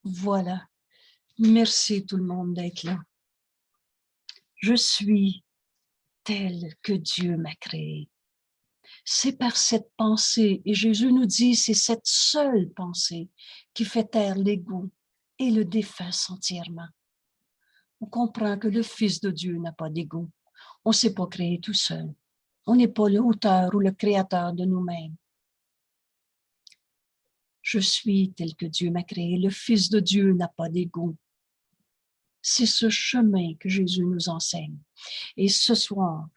Voilà. Merci tout le monde d'être là. Je suis tel que Dieu m'a créé. C'est par cette pensée, et Jésus nous dit, c'est cette seule pensée qui fait taire l'ego et le défasse entièrement. On comprend que le Fils de Dieu n'a pas d'ego. On ne s'est pas créé tout seul. On n'est pas l'auteur ou le créateur de nous-mêmes. Je suis tel que Dieu m'a créé. Le Fils de Dieu n'a pas d'ego. C'est ce chemin que Jésus nous enseigne. Et ce soir,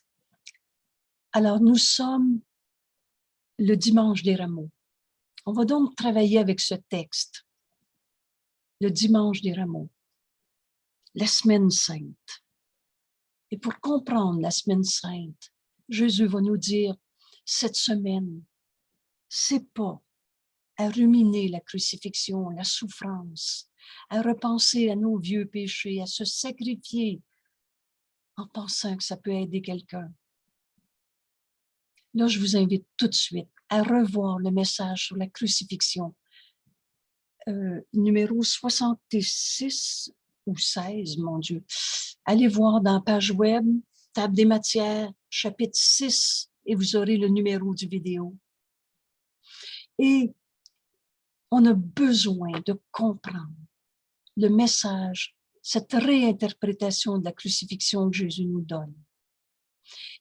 alors nous sommes le dimanche des Rameaux. On va donc travailler avec ce texte, le dimanche des Rameaux, la semaine sainte. Et pour comprendre la semaine sainte, Jésus va nous dire, cette semaine, c'est pas à ruminer la crucifixion, la souffrance, à repenser à nos vieux péchés, à se sacrifier en pensant que ça peut aider quelqu'un. Là, je vous invite tout de suite à revoir le message sur la crucifixion, numéro 66 ou 16, mon Dieu. Allez voir dans la page web, table des matières, chapitre 6, et vous aurez le numéro du vidéo. Et on a besoin de comprendre le message, cette réinterprétation de la crucifixion que Jésus nous donne.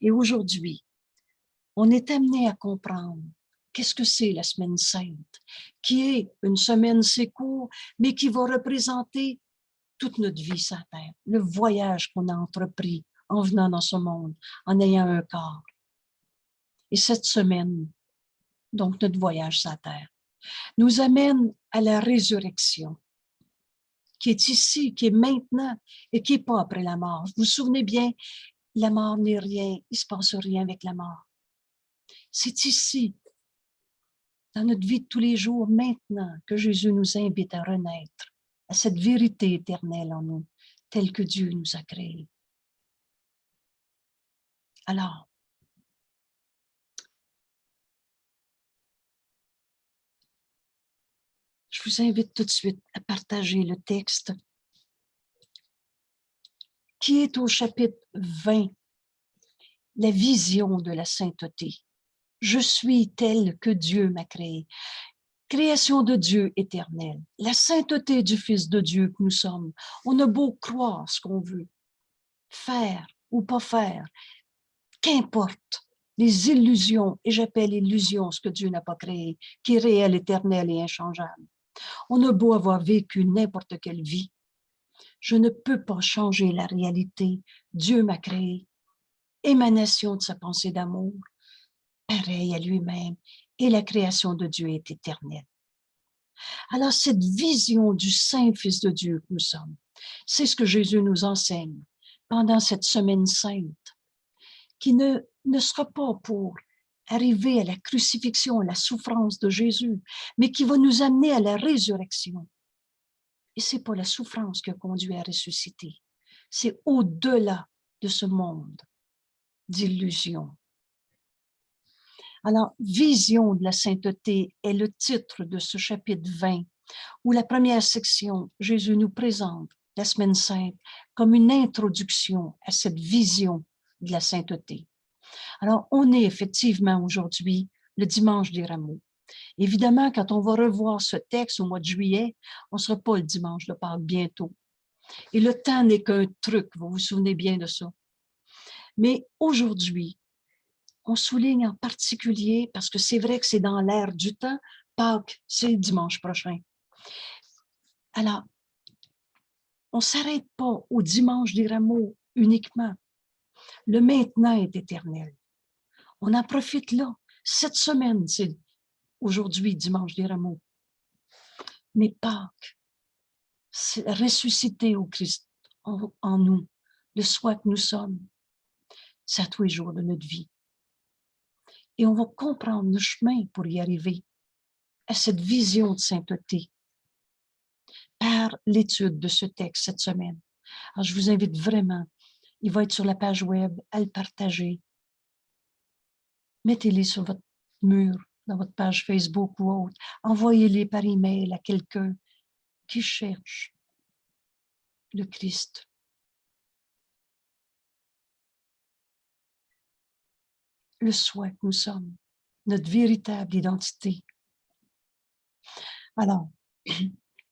Et aujourd'hui, on est amené à comprendre qu'est-ce que c'est la semaine sainte, qui est une semaine c'est court, mais qui va représenter toute notre vie sur la terre, le voyage qu'on a entrepris en venant dans ce monde, en ayant un corps. Et cette semaine, donc notre voyage sur la terre, nous amène à la résurrection, qui est ici, qui est maintenant et qui n'est pas après la mort. Vous vous souvenez bien, la mort n'est rien, il ne se passe rien avec la mort. C'est ici, dans notre vie de tous les jours, maintenant, que Jésus nous invite à renaître, à cette vérité éternelle en nous, telle que Dieu nous a créés. Alors, je vous invite tout de suite à partager le texte qui est au chapitre 20, la vision de la sainteté. Je suis tel que Dieu m'a créé. Création de Dieu éternel, la sainteté du Fils de Dieu que nous sommes. On a beau croire ce qu'on veut, faire ou pas faire, qu'importe, les illusions, et j'appelle illusions ce que Dieu n'a pas créé, qui est réel, éternel et inchangeable. On a beau avoir vécu n'importe quelle vie, je ne peux pas changer la réalité. Dieu m'a créé, émanation de sa pensée d'amour, pareil à lui-même, et la création de Dieu est éternelle. Alors, cette vision du Saint Fils de Dieu que nous sommes, c'est ce que Jésus nous enseigne pendant cette semaine sainte, qui ne sera pas pour arriver à la crucifixion, à la souffrance de Jésus, mais qui va nous amener à la résurrection. Et ce n'est pas la souffrance qui a conduit à ressusciter, c'est au-delà de ce monde d'illusions. Alors, vision de la sainteté est le titre de ce chapitre 20, où la première section, Jésus nous présente la semaine sainte comme une introduction à cette vision de la sainteté. Alors, on est effectivement aujourd'hui le dimanche des Rameaux. Évidemment, quand on va revoir ce texte au mois de juillet, on ne sera pas le dimanche de Pâques bientôt. Et le temps n'est qu'un truc, vous vous souvenez bien de ça. Mais aujourd'hui, on souligne en particulier, parce que c'est vrai que c'est dans l'air du temps, Pâques, c'est dimanche prochain. Alors, on ne s'arrête pas au dimanche des Rameaux uniquement. Le maintenant est éternel. On en profite là. Cette semaine, c'est aujourd'hui, dimanche des Rameaux. Mais Pâques, c'est ressusciter au Christ en nous, le soi que nous sommes. C'est à tous les jours de notre vie. Et on va comprendre le chemin pour y arriver à cette vision de sainteté par l'étude de ce texte cette semaine. Alors, je vous invite vraiment, il va être sur la page web, à le partager. Mettez-les sur votre mur, dans votre page Facebook ou autre. Envoyez-les par email à quelqu'un. qui cherche le Christ. Le soi que nous sommes, notre véritable identité. Alors,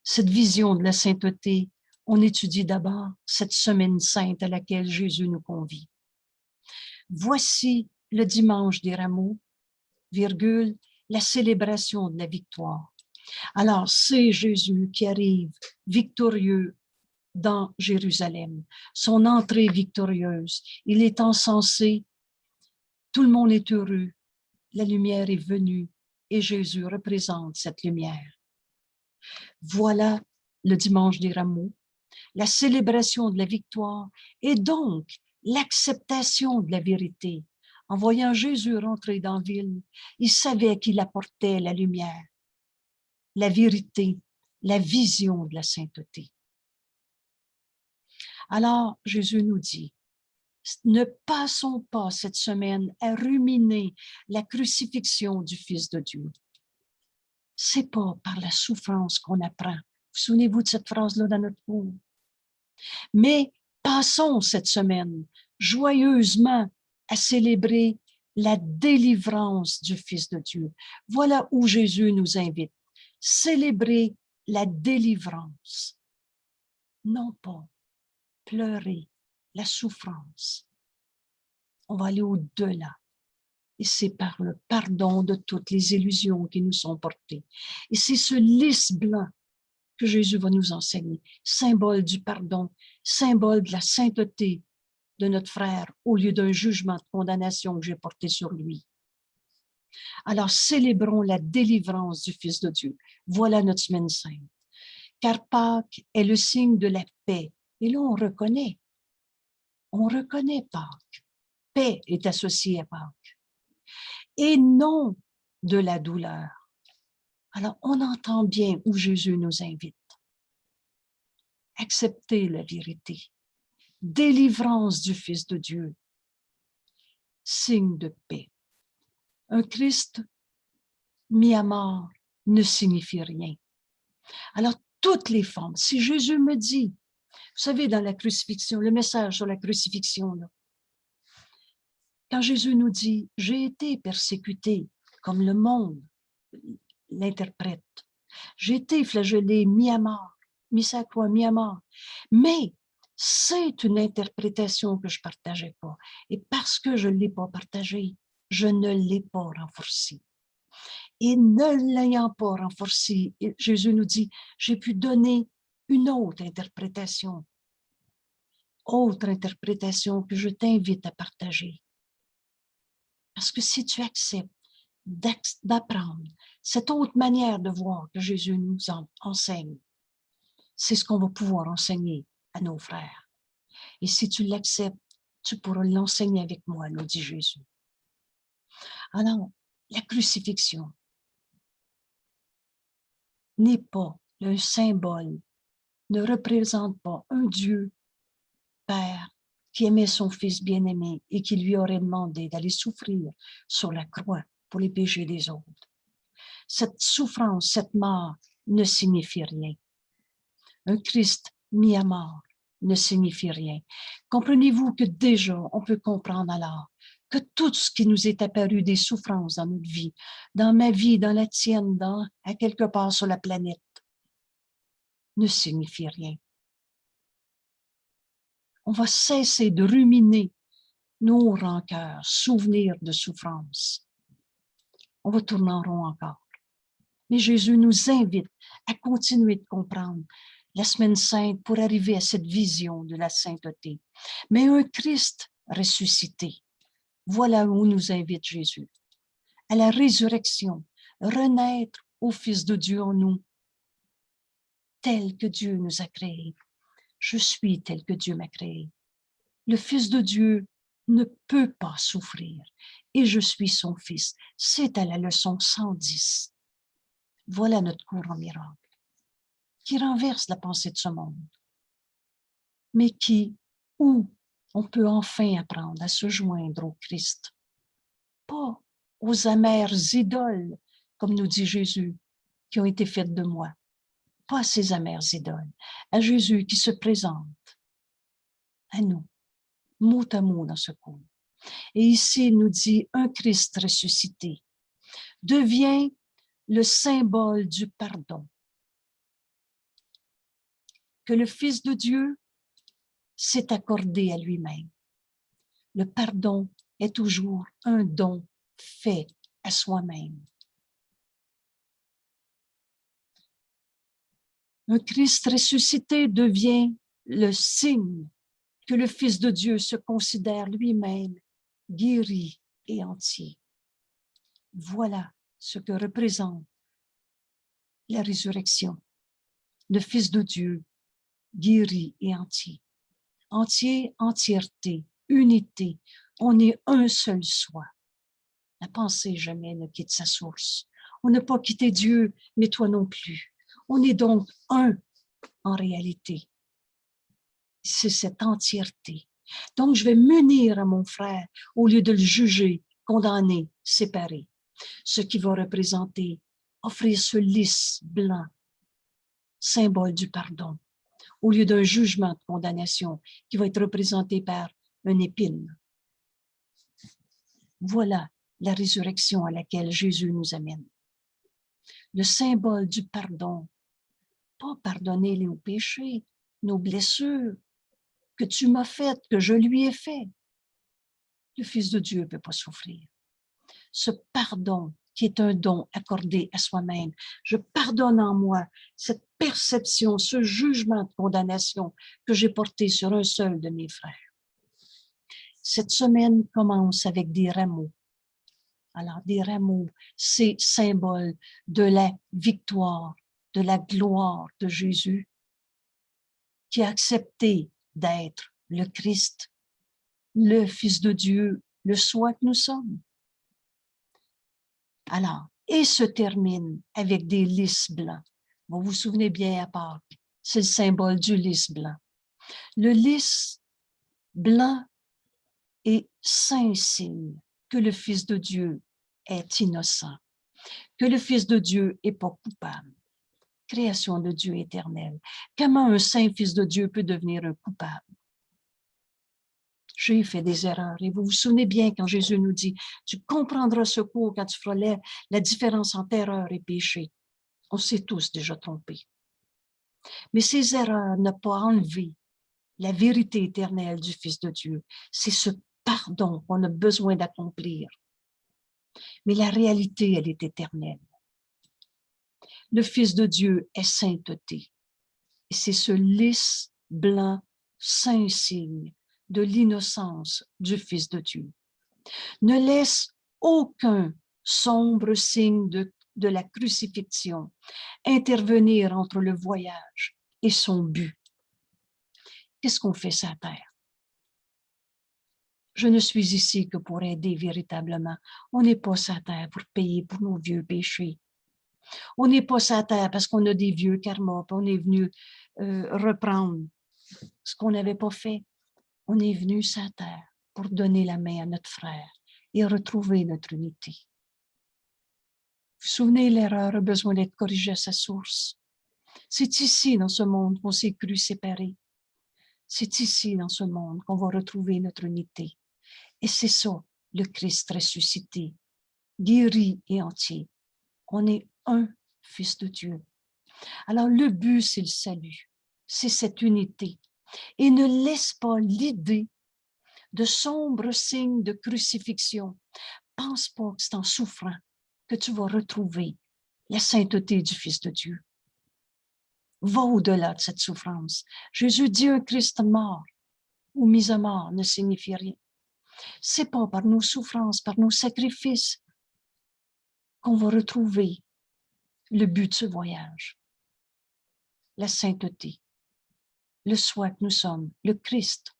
cette vision de la sainteté, on étudie d'abord cette semaine sainte à laquelle Jésus nous convie. Voici le dimanche des rameaux, virgule, la célébration de la victoire. Alors, c'est Jésus qui arrive victorieux dans Jérusalem, son entrée victorieuse. Il est encensé, tout le monde est heureux, la lumière est venue et Jésus représente cette lumière. Voilà le dimanche des rameaux, la célébration de la victoire et donc l'acceptation de la vérité. En voyant Jésus rentrer dans la ville, il savait qu'il apportait la lumière, la vérité, la vision de la sainteté. Alors, Jésus nous dit, ne passons pas cette semaine à ruminer la crucifixion du Fils de Dieu. C'est pas par la souffrance qu'on apprend. Vous souvenez-vous de cette phrase-là dans notre cours? Mais passons cette semaine joyeusement à célébrer la délivrance du Fils de Dieu. Voilà où Jésus nous invite. Célébrer la délivrance. Non pas pleurer la souffrance. On va aller au-delà. Et c'est par le pardon de toutes les illusions qui nous sont portées. Et c'est ce lys blanc que Jésus va nous enseigner, symbole du pardon, symbole de la sainteté de notre frère, au lieu d'un jugement de condamnation que j'ai porté sur lui. Alors, célébrons la délivrance du Fils de Dieu. Voilà notre semaine sainte. Car Pâques est le signe de la paix. Et là, on reconnaît Pâques. Paix est associée à Pâques. Et non de la douleur. Alors, on entend bien où Jésus nous invite. Accepter la vérité. Délivrance du Fils de Dieu. Signe de paix. Un Christ mis à mort ne signifie rien. Alors, toutes les formes, si Jésus me dit, vous savez, dans la crucifixion, le message sur la crucifixion, là, quand Jésus nous dit, j'ai été persécuté comme le monde l'interprète, j'ai été flagellé, mis à mort, mis à croix, mis à mort, mais c'est une interprétation que je ne partageais pas. Et parce que je ne l'ai pas partagée, je ne l'ai pas renforcée. Et ne l'ayant pas renforcée, Jésus nous dit, j'ai pu donner une autre interprétation que je t'invite à partager. Parce que si tu acceptes d'apprendre cette autre manière de voir que Jésus nous enseigne, c'est ce qu'on va pouvoir enseigner à nos frères. Et si tu l'acceptes, tu pourras l'enseigner avec moi, nous dit Jésus. Alors, la crucifixion n'est pas un symbole, ne représente pas un Dieu Père qui aimait son Fils bien-aimé et qui lui aurait demandé d'aller souffrir sur la croix pour les péchés des autres. Cette souffrance, cette mort ne signifie rien. Un Christ mis à mort ne signifie rien. Comprenez-vous que déjà, on peut comprendre alors que tout ce qui nous est apparu des souffrances dans notre vie, dans ma vie, dans la tienne, à quelque part sur la planète, ne signifie rien. On va cesser de ruminer nos rancœurs, souvenirs de souffrance. On va tourner en rond encore. Mais Jésus nous invite à continuer de comprendre la semaine sainte pour arriver à cette vision de la sainteté. Mais un Christ ressuscité, voilà où nous invite Jésus. À la résurrection, renaître au Fils de Dieu en nous, tel que Dieu nous a créés. Je suis tel que Dieu m'a créé. Le Fils de Dieu ne peut pas souffrir et je suis son Fils. C'est à la leçon 110. Voilà notre cours en miracle qui renverse la pensée de ce monde, mais où on peut enfin apprendre à se joindre au Christ. Pas aux amères idoles, comme nous dit Jésus, qui ont été faites de moi, pas à ces amères idoles, à Jésus qui se présente à nous, mot à mot dans ce cours. Et ici, il nous dit, un Christ ressuscité devient le symbole du pardon que le Fils de Dieu s'est accordé à lui-même. Le pardon est toujours un don fait à soi-même. Un Christ ressuscité devient le signe que le Fils de Dieu se considère lui-même guéri et entier. Voilà ce que représente la résurrection. Le Fils de Dieu guéri et entier. Entier, entièreté, unité. On est un seul soi. La pensée jamais ne quitte sa source. On n'a pas quitté Dieu, mais toi non plus. On est donc un en réalité. C'est cette entièreté. Donc, je vais m'unir à mon frère au lieu de le juger, condamner, séparer. Ce qui va représenter, offrir ce lys blanc, symbole du pardon, au lieu d'un jugement de condamnation qui va être représenté par une épine. Voilà la résurrection à laquelle Jésus nous amène. Le symbole du pardon, pas pardonner nos péchés, nos blessures que tu m'as faites, que je lui ai fait. Le Fils de Dieu ne peut pas souffrir. Ce pardon qui est un don accordé à soi-même, je pardonne en moi cette perception, ce jugement de condamnation que j'ai porté sur un seul de mes frères. Cette semaine commence avec des rameaux. Alors, des rameaux, c'est symbole de la victoire, de la gloire de Jésus qui a accepté d'être le Christ, le Fils de Dieu, le soi que nous sommes. Alors, et se termine avec des lys blancs. Vous vous souvenez bien à Pâques, c'est le symbole du lys blanc. Le lys blanc est saint signe que le Fils de Dieu est innocent, que le Fils de Dieu n'est pas coupable. Création de Dieu éternel. Comment un saint Fils de Dieu peut devenir un coupable? J'ai fait des erreurs. Et vous vous souvenez bien quand Jésus nous dit, tu comprendras ce cours quand tu feras la différence entre erreur et péché. On s'est tous déjà trompés. Mais ces erreurs n'ont pas enlevé la vérité éternelle du Fils de Dieu. C'est ce pardon qu'on a besoin d'accomplir. Mais la réalité, elle est éternelle. Le Fils de Dieu est sainteté. Et c'est ce lys blanc, saint signe de l'innocence du Fils de Dieu. Ne laisse aucun sombre signe de la crucifixion intervenir entre le voyage et son but. Qu'est-ce qu'on fait sur la terre? Je ne suis ici que pour aider véritablement. On n'est pas sur la terre pour payer pour nos vieux péchés. On n'est pas sur la terre parce qu'on a des vieux karmas, on est venu reprendre ce qu'on n'avait pas fait. On est venu sur la terre pour donner la main à notre frère et retrouver notre unité. Vous vous souvenez, l'erreur a besoin d'être corrigée à sa source. C'est ici, dans ce monde, qu'on s'est cru séparés. C'est ici, dans ce monde, qu'on va retrouver notre unité. Et c'est ça, le Christ ressuscité, guéri et entier. On est un Fils de Dieu. Alors, le but, c'est le salut. C'est cette unité. Et ne laisse pas l'idée de sombres signes de crucifixion. Pense pas que c'est en souffrant que tu vas retrouver la sainteté du Fils de Dieu. Va au-delà de cette souffrance. Jésus dit un Christ mort ou mis à mort ne signifie rien. C'est pas par nos souffrances, par nos sacrifices qu'on va retrouver le but de ce voyage. La sainteté, le soi que nous sommes, le Christ.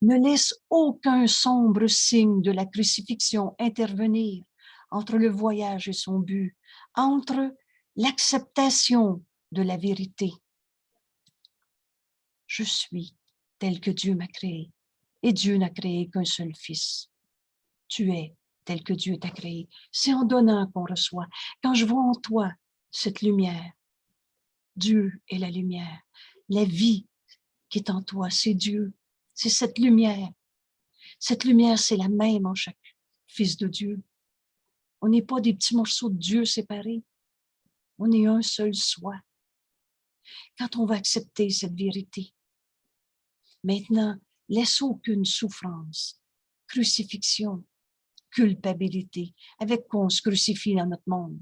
Ne laisse aucun sombre signe de la crucifixion intervenir entre le voyage et son but, entre l'acceptation de la vérité. Je suis tel que Dieu m'a créé, et Dieu n'a créé qu'un seul Fils. Tu es tel que Dieu t'a créé. C'est en donnant qu'on reçoit. Quand je vois en toi cette lumière, Dieu est la lumière. La vie qui est en toi, c'est Dieu. C'est cette lumière. Cette lumière, c'est la même en chaque fils de Dieu. On n'est pas des petits morceaux de Dieu séparés. On est un seul soi. Quand on va accepter cette vérité, maintenant, laisse aucune souffrance, crucifixion, culpabilité, avec quoi on se crucifie dans notre monde.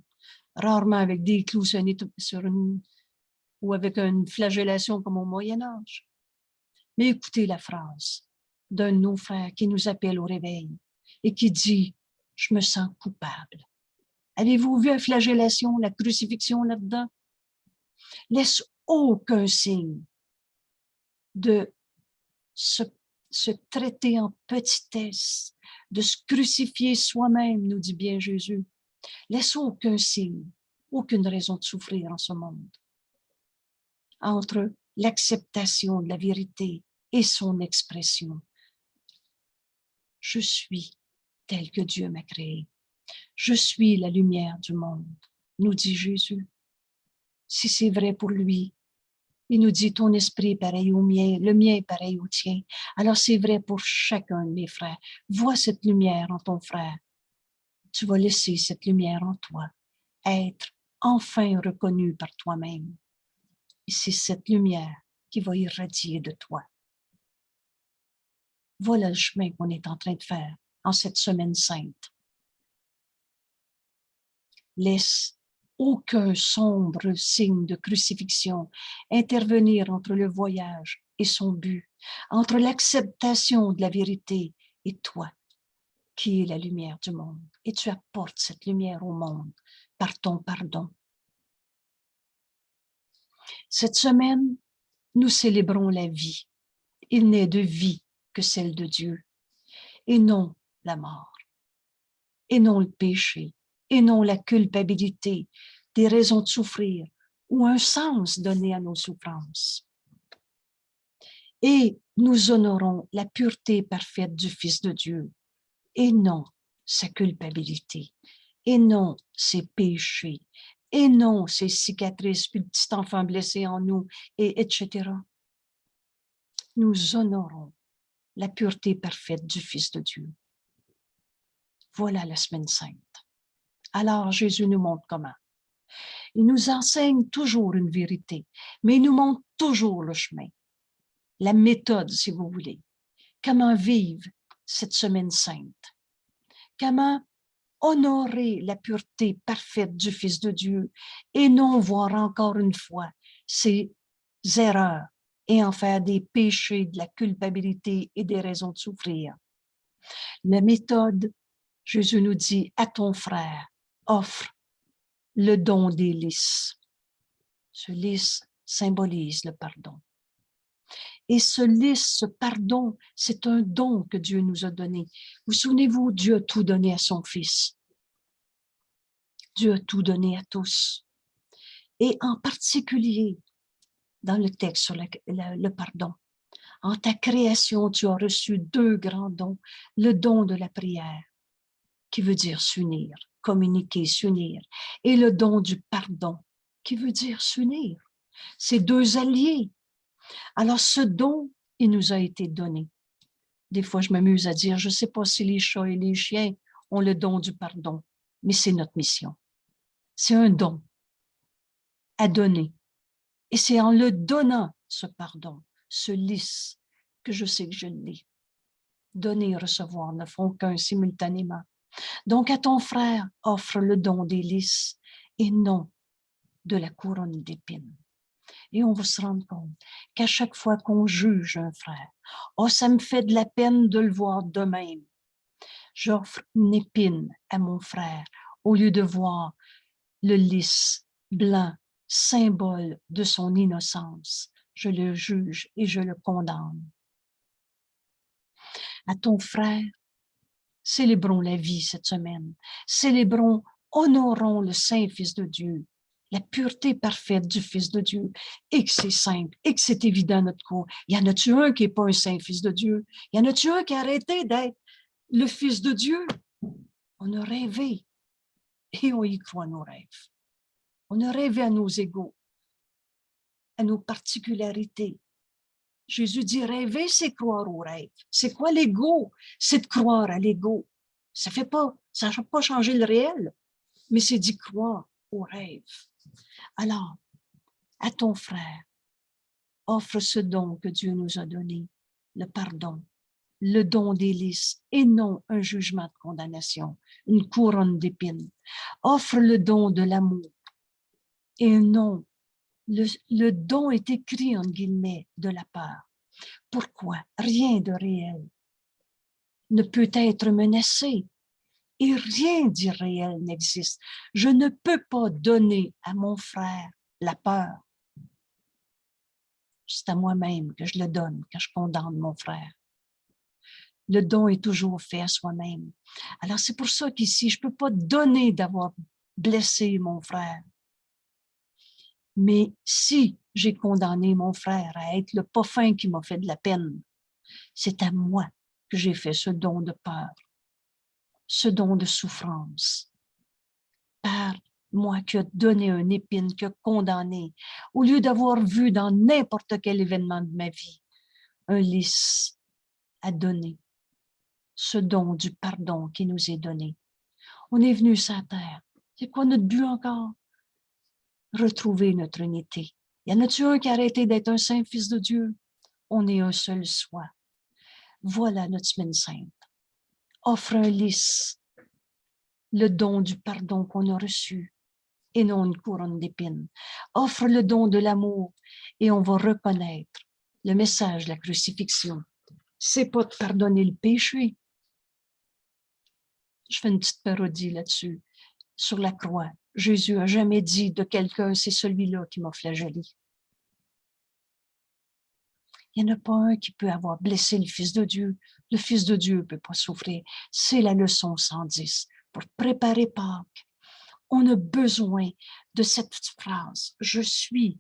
Rarement avec des clous sur une, ou avec une flagellation comme au Moyen-Âge. Mais écoutez la phrase d'un de nos frères qui nous appelle au réveil et qui dit « Je me sens coupable ». Avez-vous vu la flagellation, la crucifixion là-dedans? Laisse aucun signe de se traiter en petitesse, de se crucifier soi-même, nous dit bien Jésus. Laisse aucun signe, aucune raison de souffrir en ce monde. Entre l'acceptation de la vérité et son expression. Je suis tel que Dieu m'a créé. Je suis la lumière du monde, nous dit Jésus. Si c'est vrai pour lui, il nous dit ton esprit est pareil au mien, le mien est pareil au tien. Alors c'est vrai pour chacun de mes frères. Vois cette lumière en ton frère. Tu vas laisser cette lumière en toi être enfin reconnue par toi-même. Et c'est cette lumière qui va irradier de toi. Voilà le chemin qu'on est en train de faire en cette semaine sainte. Laisse aucun sombre signe de crucifixion intervenir entre le voyage et son but, entre l'acceptation de la vérité et toi, qui es la lumière du monde. Et tu apportes cette lumière au monde par ton pardon. Cette semaine, nous célébrons la vie. Il n'est de vie que celle de Dieu, et non la mort, et non le péché, et non la culpabilité, des raisons de souffrir ou un sens donné à nos souffrances. Et nous honorons la pureté parfaite du Fils de Dieu, et non sa culpabilité, et non ses péchés, et non ses cicatrices, puis le petit enfant blessé en nous, et etc. Nous honorons la pureté parfaite du Fils de Dieu. Voilà la semaine sainte. Alors Jésus nous montre comment. Il nous enseigne toujours une vérité, mais il nous montre toujours le chemin, la méthode, si vous voulez. Comment vivre cette semaine sainte? Comment honorer la pureté parfaite du Fils de Dieu et non voir encore une fois ses erreurs et en faire des péchés, de la culpabilité et des raisons de souffrir. La méthode, Jésus nous dit, à ton frère, offre le don des lys. Ce lys symbolise le pardon. Et ce lys, ce pardon, c'est un don que Dieu nous a donné. Vous souvenez-vous, Dieu a tout donné à son Fils. Dieu a tout donné à tous. Et en particulier, dans le texte sur le pardon, en ta création, tu as reçu deux grands dons. Le don de la prière, qui veut dire s'unir, communiquer, s'unir, et le don du pardon, qui veut dire s'unir. C'est deux alliés. Alors ce don, il nous a été donné. Des fois, je m'amuse à dire, je ne sais pas si les chats et les chiens ont le don du pardon, mais c'est notre mission. C'est un don à donner. Et c'est en le donnant, ce pardon, ce lys, que je sais que je l'ai. Donner et recevoir ne font qu'un simultanément. Donc, à ton frère, offre le don des lys et non de la couronne d'épines. Et on va se rendre compte qu'à chaque fois qu'on juge un frère, « Oh, ça me fait de la peine de le voir de même. » J'offre une épine à mon frère au lieu de voir le lys blanc, symbole de son innocence. Je le juge et je le condamne. À ton frère, célébrons la vie cette semaine. Célébrons, honorons le Saint-Fils de Dieu, la pureté parfaite du Fils de Dieu, et que c'est simple, et que c'est évident notre cours. Y en a-tu un qui n'est pas un Saint-Fils de Dieu? Y en a-tu un qui a arrêté d'être le Fils de Dieu? On a rêvé, et on y croit nos rêves. On a rêvé à nos égaux. à nos particularités. Jésus dit, rêver, c'est croire au rêve. C'est quoi l'ego? C'est de croire à l'ego. Ça ne va pas changer le réel, mais c'est d'y croire au rêve. Alors, à ton frère, offre ce don que Dieu nous a donné, le pardon, le don des lys et non un jugement de condamnation, une couronne d'épines. Offre le don de l'amour et non, le don est écrit en guillemets de la peur. Pourquoi? Rien de réel ne peut être menacé et rien d'irréel n'existe. Je ne peux pas donner à mon frère la peur. C'est à moi-même que je le donne quand je condamne mon frère. Le don est toujours fait à soi-même. Alors c'est pour ça qu'ici, je ne peux pas donner d'avoir blessé mon frère. Mais si j'ai condamné mon frère à être le pas fin qui m'a fait de la peine, c'est à moi que j'ai fait ce don de peur, ce don de souffrance. Par moi qui a donné un épine, qui a condamné, au lieu d'avoir vu dans n'importe quel événement de ma vie un lys à donner, ce don du pardon qui nous est donné. On est venu sur la terre. C'est quoi notre but encore? Retrouver notre unité. Y en a-tu un qui a arrêté d'être un saint fils de Dieu? On est un seul soi. Voilà notre semaine sainte. Offre un lys, le don du pardon qu'on a reçu, et non une couronne d'épines. Offre le don de l'amour et on va reconnaître le message de la crucifixion. C'est pas de pardonner le péché. Je fais une petite parodie là-dessus. Sur la croix, Jésus a jamais dit de quelqu'un, c'est celui-là qui m'a flagellé. Il n'y en a pas un qui peut avoir blessé le Fils de Dieu. Le Fils de Dieu ne peut pas souffrir. C'est la leçon 110. Pour préparer Pâques, on a besoin de cette phrase. Je suis.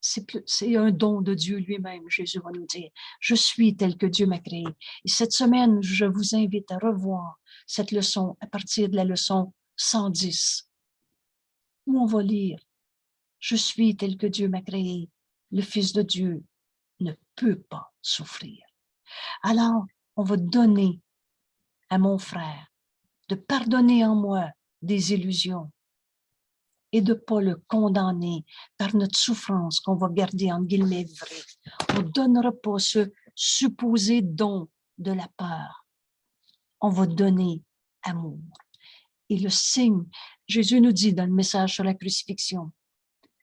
C'est un don de Dieu lui-même, Jésus va nous dire. Je suis tel que Dieu m'a créé. Et cette semaine, je vous invite à revoir cette leçon à partir de la leçon 110, où on va lire « Je suis tel que Dieu m'a créé. Le Fils de Dieu ne peut pas souffrir. » Alors, on va donner à mon frère de pardonner en moi des illusions et de ne pas le condamner par notre souffrance qu'on va garder en guillemets vraie. On ne donnera pas ce supposé don de la peur. On va donner amour. Et le signe, Jésus nous dit dans le message sur la crucifixion,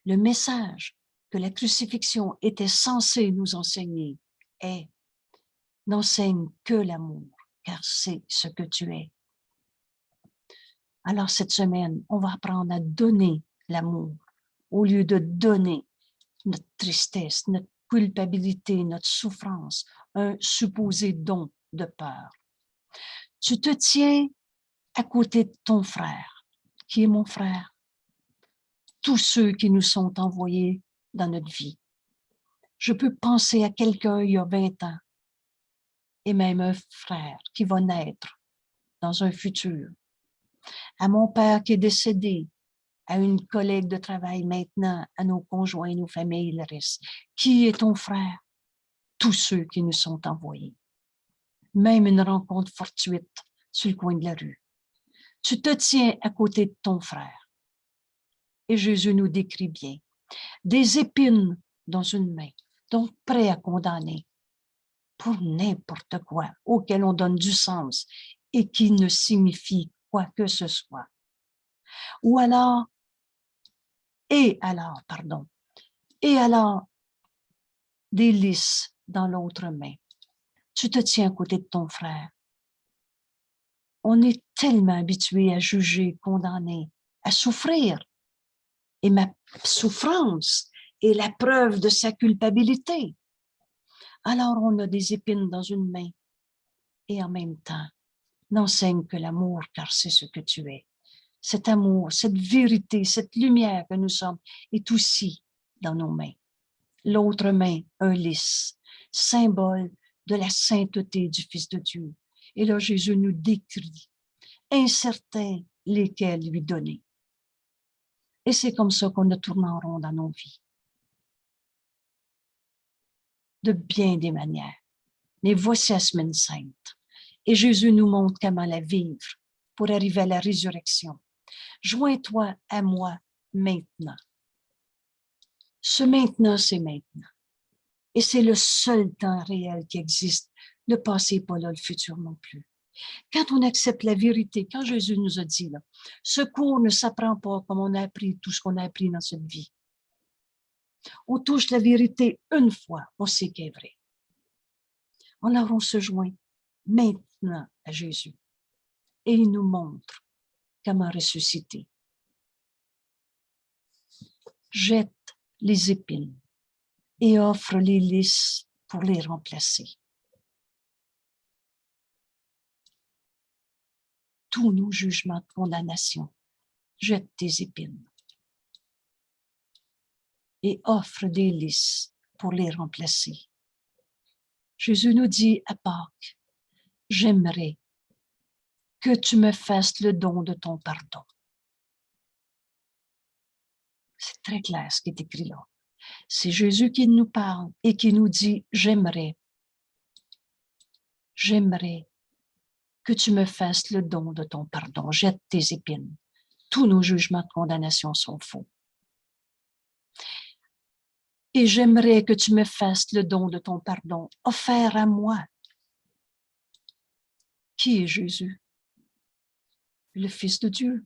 le message que la crucifixion était censée nous enseigner est « N'enseigne que l'amour, car c'est ce que tu es. » Alors cette semaine, on va apprendre à donner l'amour au lieu de donner notre tristesse, notre culpabilité, notre souffrance, un supposé don de peur. Tu te tiens à côté de ton frère. Qui est mon frère? Tous ceux qui nous sont envoyés dans notre vie. Je peux penser à quelqu'un il y a 20 ans et même un frère qui va naître dans un futur. À mon père qui est décédé, à une collègue de travail maintenant, à nos conjoints, nos familles, le reste. Qui est ton frère? Tous ceux qui nous sont envoyés. Même une rencontre fortuite sur le coin de la rue. Tu te tiens à côté de ton frère. Et Jésus nous décrit bien. Des épines dans une main, donc prêt à condamner pour n'importe quoi, auquel on donne du sens et qui ne signifie quoi que ce soit. Ou alors, et alors, des lys dans l'autre main. Tu te tiens à côté de ton frère. On est tellement habitué à juger, condamner, à souffrir. Et ma souffrance est la preuve de sa culpabilité. Alors on a des épines dans une main et en même temps, n'enseigne que l'amour car c'est ce que tu es. Cet amour, cette vérité, cette lumière que nous sommes est aussi dans nos mains. L'autre main, un lys, symbole de la sainteté du Fils de Dieu. Et là, Jésus nous décrit, incertain lesquels lui donner. Et c'est comme ça qu'on a tourné en rond dans nos vies. de bien des manières. Mais voici la semaine sainte. Et Jésus nous montre comment la vivre pour arriver à la résurrection. Joins-toi à moi maintenant. Ce maintenant, c'est maintenant. Et c'est le seul temps réel qui existe. Le passé n'est pas là, le futur non plus. Quand on accepte la vérité, quand Jésus nous a dit, là, ce cours ne s'apprend pas comme on a appris tout ce qu'on a appris dans cette vie. On touche la vérité une fois, on sait qu'elle est vraie. Alors on se joint maintenant à Jésus et il nous montre comment ressusciter. Jette les épines et offre les lys pour les remplacer. Tous nos jugements de condamnation, jette tes épines et offre des lys pour les remplacer. Jésus nous dit à Pâques, j'aimerais que tu me fasses le don de ton pardon. C'est très clair ce qui est écrit là. C'est Jésus qui nous parle et qui nous dit, j'aimerais que tu me fasses le don de ton pardon. Jette tes épines. Tous nos jugements de condamnation sont faux. Et j'aimerais que tu me fasses le don de ton pardon, offert à moi. Qui est Jésus? Le Fils de Dieu.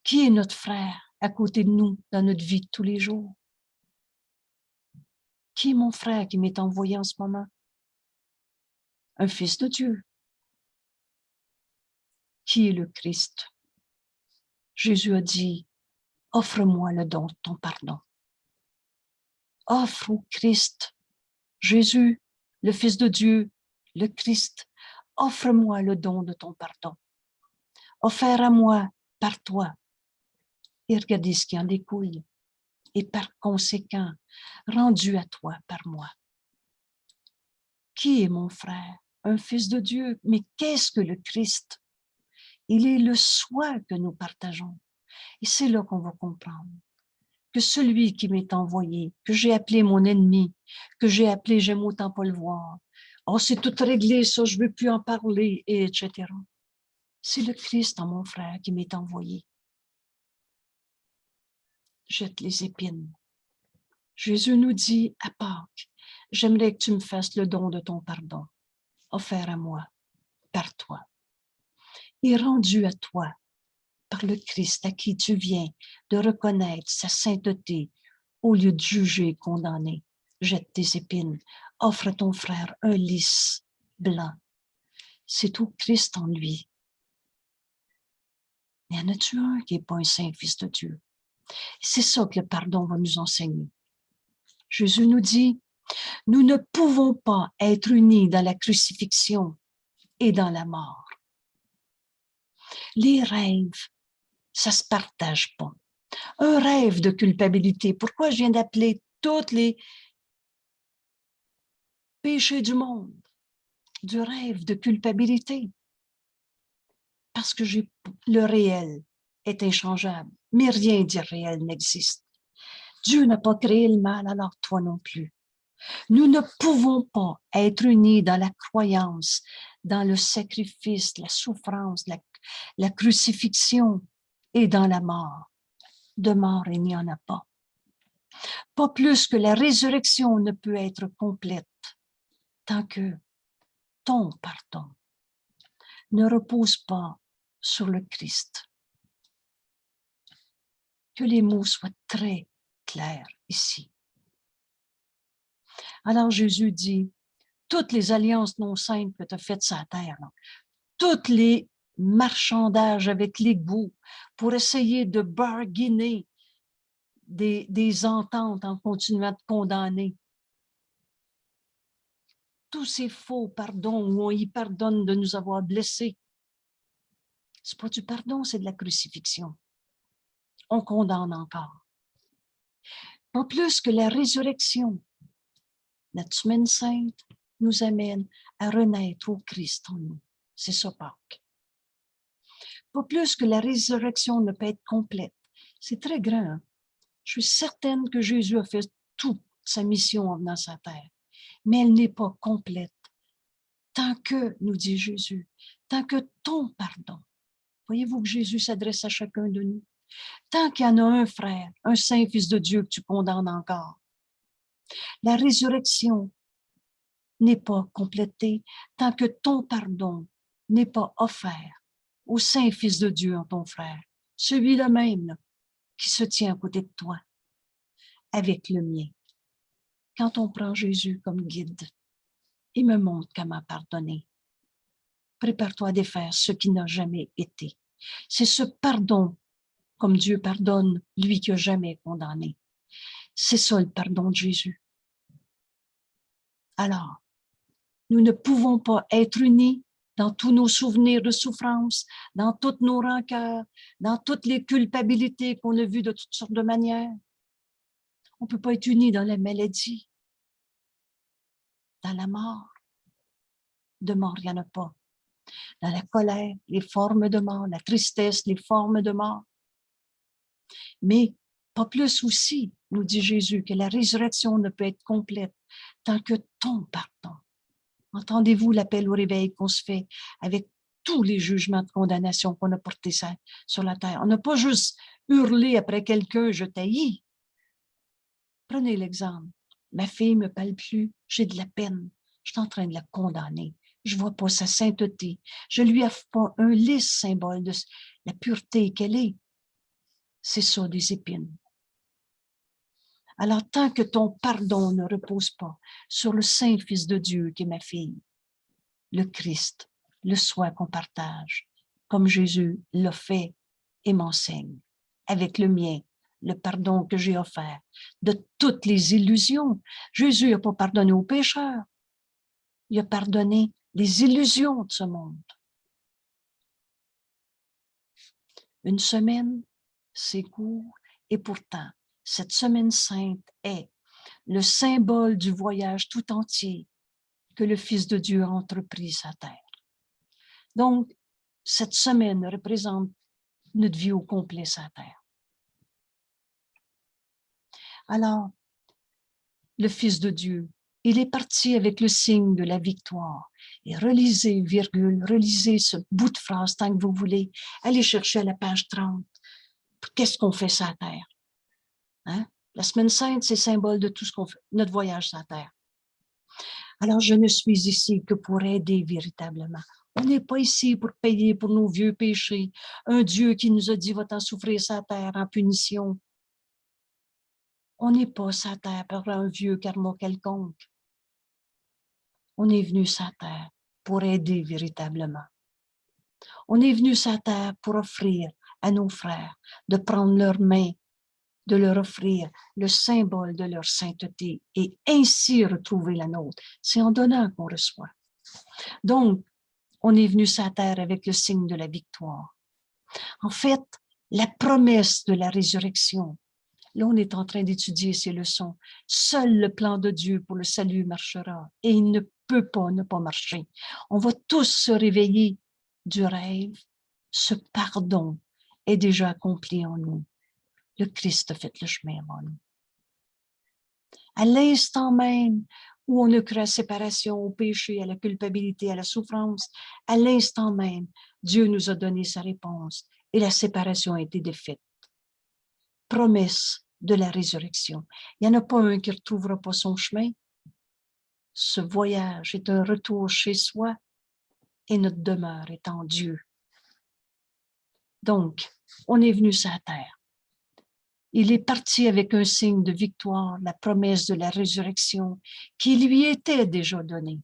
Qui est notre frère à côté de nous dans notre vie de tous les jours? Qui est mon frère qui m'est envoyé en ce moment? Un Fils de Dieu. Qui est le Christ? Jésus a dit, offre-moi le don de ton pardon. Offre au Christ, Jésus, le Fils de Dieu, le Christ, offre-moi le don de ton pardon. Offert à moi par toi. Et regardez ce qui en découle. Et par conséquent, rendu à toi par moi. Qui est mon frère? Un Fils de Dieu. Mais qu'est-ce que le Christ? Il est le soi que nous partageons. Et c'est là qu'on va comprendre que celui qui m'est envoyé, que j'ai appelé mon ennemi, que j'ai appelé j'aime autant pas le voir, oh c'est tout réglé ça, je veux plus en parler, et etc. C'est le Christ en mon frère qui m'est envoyé. Jette les épines. Jésus nous dit à Pâques, j'aimerais que tu me fasses le don de ton pardon, offert à moi, par toi, et rendu à toi, par le Christ à qui tu viens de reconnaître sa sainteté au lieu de juger et condamner. Jette tes épines, offre à ton frère un lys blanc. C'est tout Christ en lui. Mais y en a-tu un qui n'est pas un saint Fils de Dieu? C'est ça que le pardon va nous enseigner. Jésus nous dit, nous ne pouvons pas être unis dans la crucifixion et dans la mort. Les rêves, ça se partage pas. Un rêve de culpabilité. Pourquoi je viens d'appeler tous les péchés du monde du rêve de culpabilité? Parce que le réel est inchangeable, mais rien d'irréel n'existe. Dieu n'a pas créé le mal, alors toi non plus. Nous ne pouvons pas être unis dans la croyance, dans le sacrifice, la souffrance, la crucifixion et dans la mort. De mort, il n'y en a pas. Pas plus que la résurrection ne peut être complète tant que ton pardon ne repose pas sur le Christ. Que les mots soient très clairs ici. Alors Jésus dit, toutes les alliances non saintes que tu as faites sur la terre, là, toutes les marchandages avec l'ego pour essayer de bargainer des ententes en continuant de condamner. Tous ces faux pardons où on y pardonne de nous avoir blessés. C'est pas du pardon, c'est de la crucifixion. On condamne encore. Pas plus que la résurrection. La semaine sainte nous amène à renaître au Christ en nous. C'est ça, Pâques. Pas plus que la résurrection ne peut être complète. C'est très grand. Hein? Je suis certaine que Jésus a fait toute sa mission en venant sur la terre. mais elle n'est pas complète. Tant que, nous dit Jésus, tant que ton pardon, voyez-vous que Jésus s'adresse à chacun de nous, tant qu'il y en a un frère, un saint fils de Dieu que tu condamnes encore, la résurrection n'est pas complétée tant que ton pardon n'est pas offert au saint fils de Dieu en ton frère, celui-là même là, qui se tient à côté de toi, avec le mien. Quand on prend Jésus comme guide, il me montre comment pardonner. Prépare-toi à défaire ce qui n'a jamais été. C'est ce pardon, comme Dieu pardonne, lui qui n'a jamais condamné. C'est ça le pardon de Jésus. Alors, nous ne pouvons pas être unis dans tous nos souvenirs de souffrance, dans toutes nos rancœurs, dans toutes les culpabilités qu'on a vues de toutes sortes de manières. On ne peut pas être unis dans la maladie, dans la mort. De mort, il n'y en a pas. Dans la colère, les formes de mort, la tristesse, les formes de mort. Mais pas plus aussi, nous dit Jésus, que la résurrection ne peut être complète tant que ton pardon. Entendez-vous l'appel au réveil qu'on se fait avec tous les jugements de condamnation qu'on a portés sur la terre? On n'a pas juste hurlé après quelqu'un, je t'haïs. Prenez l'exemple. Ma fille ne me parle plus, j'ai de la peine, je suis en train de la condamner. Je ne vois pas sa sainteté. Je ne lui offre pas un lisse symbole de la pureté qu'elle est. C'est ça, des épines. Alors, tant que ton pardon ne repose pas sur le Saint Fils de Dieu qui est ma fille, le Christ, le soi qu'on partage, comme Jésus l'a fait et m'enseigne, avec le mien, le pardon que j'ai offert, de toutes les illusions. Jésus n'a pas pardonné aux pécheurs, il a pardonné les illusions de ce monde. Une semaine, c'est court, et pourtant, cette semaine sainte est le symbole du voyage tout entier que le Fils de Dieu a entrepris sa terre. Donc, cette semaine représente notre vie au complet sur terre. Alors, le Fils de Dieu, il est parti avec le signe de la victoire. Et relisez, virgule, relisez ce bout de phrase tant que vous voulez. Allez chercher à la page 30. Qu'est-ce qu'on fait sur la terre? Hein? La semaine sainte, c'est symbole de tout ce qu'on fait, notre voyage sur la terre. Alors, je ne suis ici que pour aider véritablement. On n'est pas ici pour payer pour nos vieux péchés. Un Dieu qui nous a dit, va-t'en souffrir sur la terre en punition. On n'est pas sur la terre par un vieux karma quelconque. On est venu sur la terre pour aider véritablement. On est venu sur la terre pour offrir à nos frères de prendre leurs mains, de leur offrir le symbole de leur sainteté et ainsi retrouver la nôtre. C'est en donnant qu'on reçoit. Donc, on est venu sur la terre avec le signe de la victoire. En fait, la promesse de la résurrection, là, on est en train d'étudier ces leçons. Seul le plan de Dieu pour le salut marchera et il ne peut pas ne pas marcher. On va tous se réveiller du rêve. Ce pardon est déjà accompli en nous. Le Christ a fait le chemin avant nous. À l'instant même où on a cru à la séparation, au péché, à la culpabilité, à la souffrance, à l'instant même, Dieu nous a donné sa réponse et la séparation a été défaite. Promesse de la résurrection. Il n'y en a pas un qui ne retrouvera pas son chemin. Ce voyage est un retour chez soi et notre demeure est en Dieu. Donc, on est venu sur la terre. Il est parti avec un signe de victoire, la promesse de la résurrection qui lui était déjà donnée.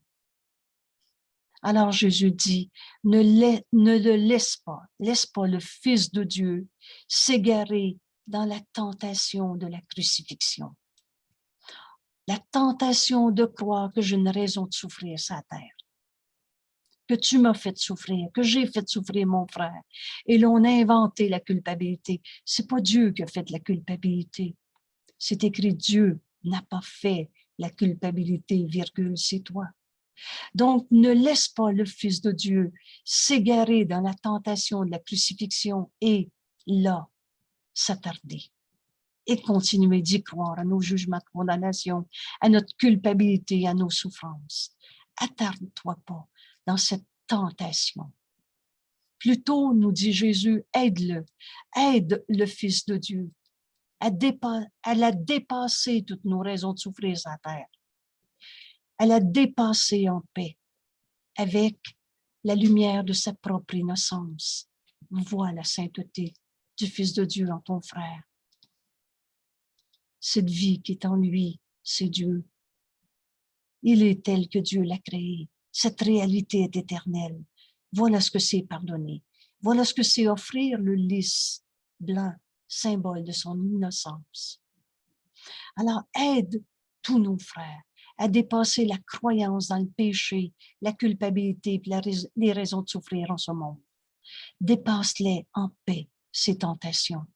Alors Jésus dit, ne le laisse pas le Fils de Dieu s'égarer dans la tentation de la crucifixion. La tentation de croire que j'ai une raison de souffrir sur la terre. Que tu m'as fait souffrir, que j'ai fait souffrir mon frère. Et l'on a inventé la culpabilité. C'est pas Dieu qui a fait la culpabilité. C'est écrit, Dieu n'a pas fait la culpabilité, virgule, c'est toi. Donc, ne laisse pas le Fils de Dieu s'égarer dans la tentation de la crucifixion et là, s'attarder. et continuer d'y croire à nos jugements de condamnation, à notre culpabilité, à nos souffrances. Attarde-toi pas dans cette tentation. Plutôt, nous dit Jésus, aide-le, aide le Fils de Dieu à dépasser toutes nos raisons de souffrir sur la terre, à la dépasser en paix avec la lumière de sa propre innocence. Vois la sainteté du Fils de Dieu en ton frère. Cette vie qui est en lui, c'est Dieu. Il est tel que Dieu l'a créé. Cette réalité est éternelle. Voilà ce que c'est pardonner. Voilà ce que c'est offrir le lys blanc, symbole de son innocence. Alors, aide tous nos frères à dépasser la croyance dans le péché, la culpabilité et les raisons de souffrir en ce monde. Dépasse-les en paix, ces tentations,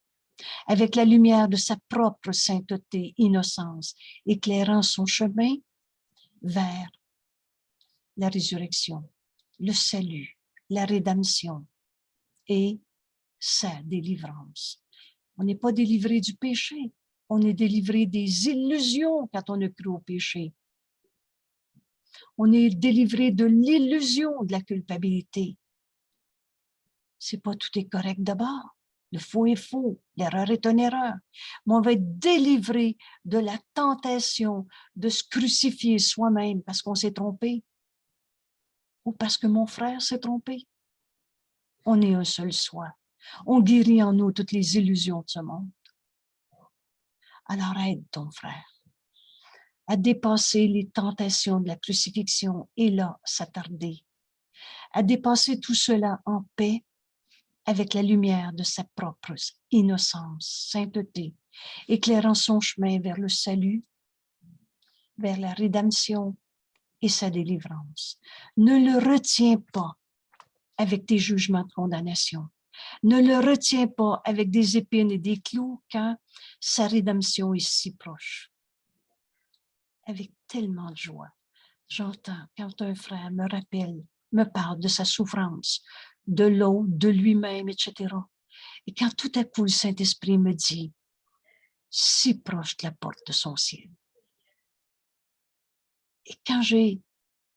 avec la lumière de sa propre sainteté, innocence, éclairant son chemin vers la résurrection, le salut, la rédemption et sa délivrance. On n'est pas délivré du péché, on est délivré des illusions quand on a cru au péché. On est délivré de l'illusion de la culpabilité. C'est pas tout est correct d'abord. Le faux est faux, l'erreur est une erreur. Mais on va être délivré de la tentation de se crucifier soi-même parce qu'on s'est trompé ou parce que mon frère s'est trompé. On est un seul soi. On guérit en nous toutes les illusions de ce monde. Alors aide ton frère à dépasser les tentations de la crucifixion et là, s'attarder, à dépasser tout cela en paix avec la lumière de sa propre innocence, sainteté, éclairant son chemin vers le salut, vers la rédemption et sa délivrance. Ne le retiens pas avec tes jugements de condamnation. Ne le retiens pas avec des épines et des clous quand sa rédemption est si proche. Avec tellement de joie, j'entends quand un frère me rappelle, me parle de sa souffrance, de l'autre, de lui-même, etc. Et quand tout à coup le Saint-Esprit me dit, si proche de la porte de son ciel. Et quand j'ai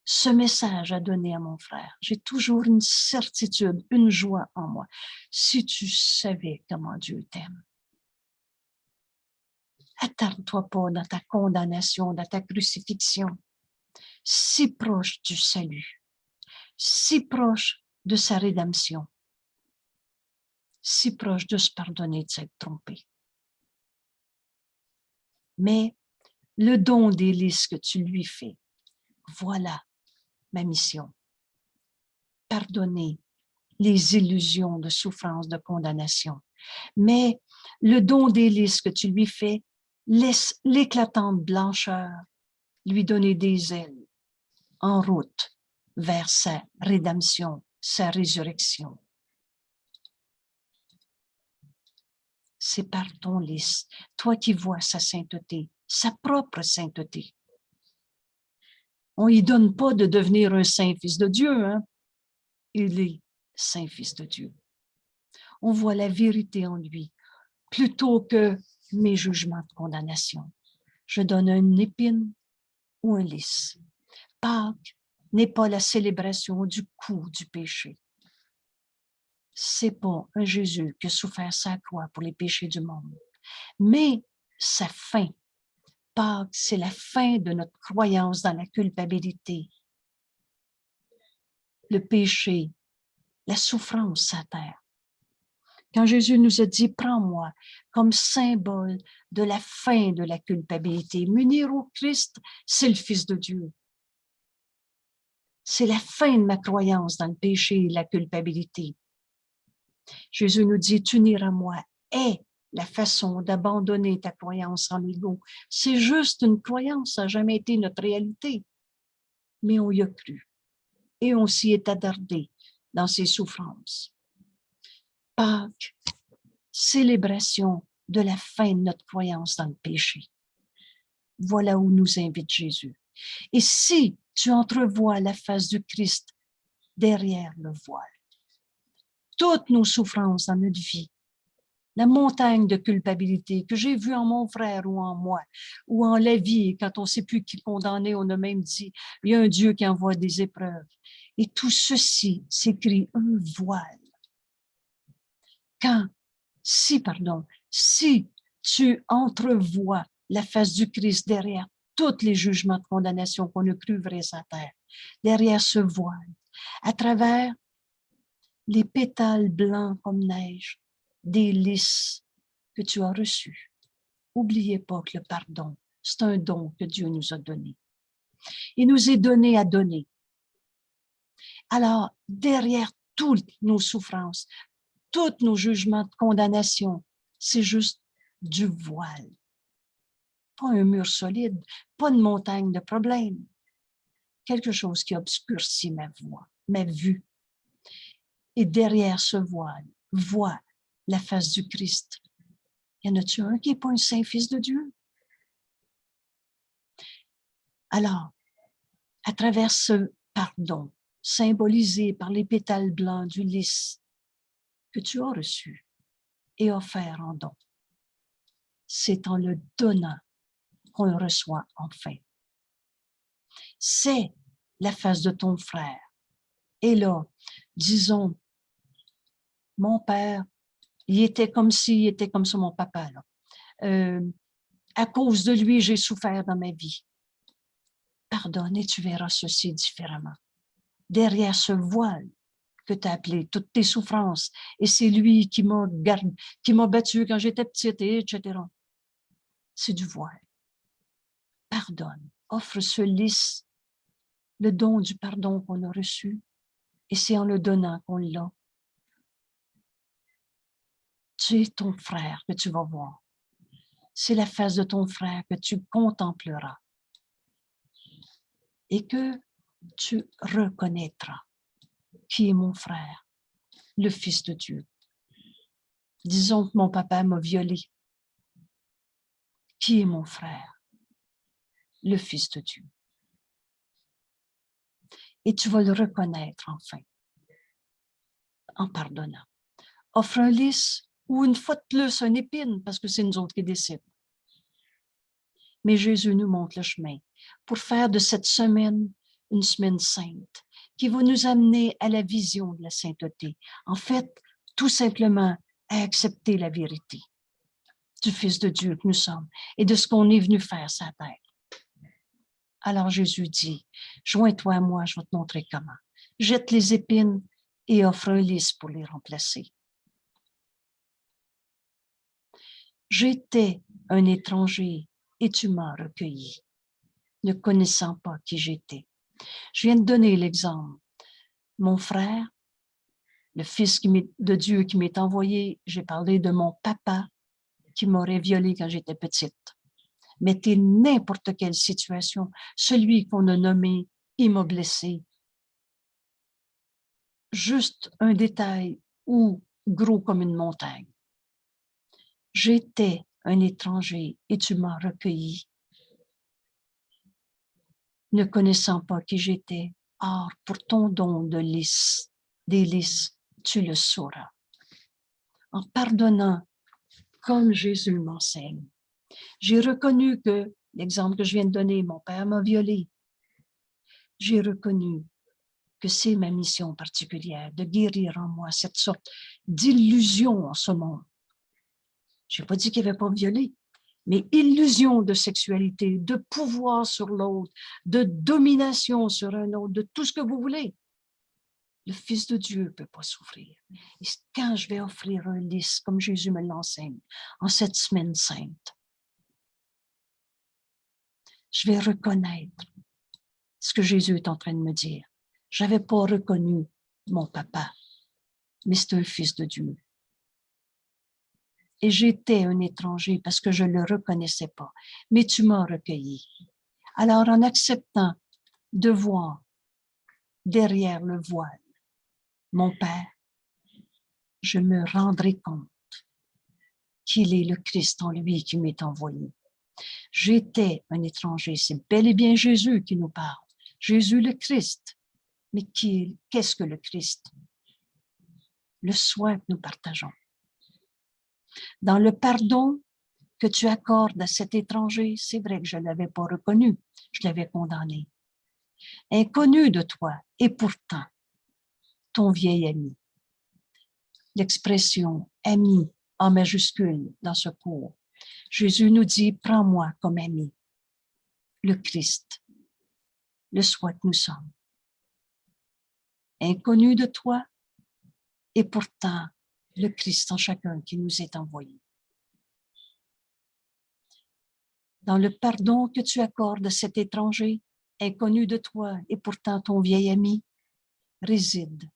ce message à donner à mon frère, j'ai toujours une certitude, une joie en moi. Si tu savais comment Dieu t'aime, attarde-toi pas dans ta condamnation, dans ta crucifixion, si proche du salut, si proche de sa rédemption, si proche de se pardonner de s'être trompé. Mais le don des délices que tu lui fais, voilà ma mission. Pardonner les illusions de souffrance, de condamnation. Mais le don des délices que tu lui fais, laisse l'éclatante blancheur lui donner des ailes en route vers sa rédemption, sa résurrection. C'est par ton lys, toi qui vois sa sainteté, sa propre sainteté. On ne lui donne pas de devenir un saint fils de Dieu, hein? Il est saint fils de Dieu. On voit la vérité en lui, plutôt que mes jugements de condamnation. Je donne une épine ou un lys. Pâques n'est pas la célébration du coup du péché. C'est pas un Jésus qui a souffert sa croix pour les péchés du monde, mais sa fin. Pâques, c'est la fin de notre croyance dans la culpabilité, le péché, la souffrance à terre. Quand Jésus nous a dit, prends-moi comme symbole de la fin de la culpabilité. M'unir au Christ, c'est le Fils de Dieu. C'est la fin de ma croyance dans le péché et la culpabilité. Jésus nous dit, t'unir à moi est la façon d'abandonner ta croyance en l'ego. C'est juste une croyance, ça n'a jamais été notre réalité. Mais on y a cru et on s'y est attardé dans ses souffrances. Pâques, célébration de la fin de notre croyance dans le péché. Voilà où nous invite Jésus. Et si tu entrevois la face du Christ derrière le voile, toutes nos souffrances dans notre vie la montagne de culpabilité que j'ai vue en mon frère ou en moi, ou en la vie, quand on ne sait plus qui condamner, on a même dit, il y a un Dieu qui envoie des épreuves. Et tout ceci s'écrit un voile. Si tu entrevois la face du Christ derrière tous les jugements de condamnation qu'on a cru vrais à terre, derrière ce voile, à travers les pétales blancs comme neige, des lys que tu as reçus. N'oubliez pas que le pardon, c'est un don que Dieu nous a donné. Il nous est donné à donner. Alors, derrière toutes nos souffrances, tous nos jugements de condamnation, c'est juste du voile. Pas un mur solide, pas une montagne de problèmes. Quelque chose qui obscurcit ma voix, ma vue. Et derrière ce voile, vois la face du Christ. Y en a-tu un qui n'est pas un saint fils de Dieu? Alors, à travers ce pardon, symbolisé par les pétales blancs du lys que tu as reçu et offert en don, c'est en le donnant qu'on le reçoit enfin. C'est la face de ton frère. Et là, disons, mon père, il était comme ça, mon papa. Là. À cause de lui, j'ai souffert dans ma vie. Pardonne et tu verras ceci différemment. Derrière ce voile que tu as appelé toutes tes souffrances, et c'est lui qui m'a battu quand j'étais petite, etc. C'est du voile. Pardonne, offre ce lys, le don du pardon qu'on a reçu, et c'est en le donnant qu'on l'a. Tu es ton frère que tu vas voir. C'est la face de ton frère que tu contempleras et que tu reconnaîtras qui est mon frère, le Fils de Dieu. Disons que mon papa m'a violé. Qui est mon frère? Le Fils de Dieu. Et tu vas le reconnaître enfin, en pardonnant. Offre un lys ou une fois de plus un épine, parce que c'est nous autres qui décident. Mais Jésus nous montre le chemin pour faire de cette semaine une semaine sainte, qui va nous amener à la vision de la sainteté. En fait, tout simplement à accepter la vérité du Fils de Dieu que nous sommes et de ce qu'on est venu faire sur la terre. Alors Jésus dit, joins-toi à moi, je vais te montrer comment. Jette les épines et offre un lys pour les remplacer. J'étais un étranger et tu m'as recueilli, ne connaissant pas qui j'étais. Je viens de donner l'exemple. Mon frère, le Fils de Dieu qui m'est envoyé, j'ai parlé de mon papa qui m'aurait violée quand j'étais petite. Mettez n'importe quelle situation, celui qu'on a nommé, il m'a blessé. Juste un détail ou gros comme une montagne. J'étais un étranger et tu m'as recueilli. Ne connaissant pas qui j'étais, or pour ton don de lys, des lys, tu le sauras. En pardonnant comme Jésus m'enseigne. J'ai reconnu que, l'exemple que je viens de donner, mon père m'a violée. J'ai reconnu que c'est ma mission particulière de guérir en moi cette sorte d'illusion en ce monde. Je n'ai pas dit qu'il n'avait pas violé, mais illusion de sexualité, de pouvoir sur l'autre, de domination sur un autre, de tout ce que vous voulez. Le Fils de Dieu ne peut pas souffrir. Et quand je vais offrir un lys, comme Jésus me l'enseigne, en cette semaine sainte, je vais reconnaître ce que Jésus est en train de me dire. Je n'avais pas reconnu mon papa, mais c'est un Fils de Dieu. Et j'étais un étranger parce que je ne le reconnaissais pas, mais tu m'as recueilli. Alors, en acceptant de voir derrière le voile mon Père, je me rendrai compte qu'il est le Christ en lui qui m'est envoyé. J'étais un étranger, c'est bel et bien Jésus qui nous parle. Jésus le Christ. Mais qu'est-ce que le Christ? Le soin que nous partageons. Dans le pardon que tu accordes à cet étranger, c'est vrai que je ne l'avais pas reconnu, je l'avais condamné. Inconnu de toi, et pourtant, ton vieil ami. L'expression ami en majuscule dans ce cours. Jésus nous dit, prends-moi comme ami, le Christ, le soi que nous sommes. Inconnu de toi, et pourtant, le Christ en chacun qui nous est envoyé. Dans le pardon que tu accordes à cet étranger, inconnu de toi, et pourtant ton vieil ami, réside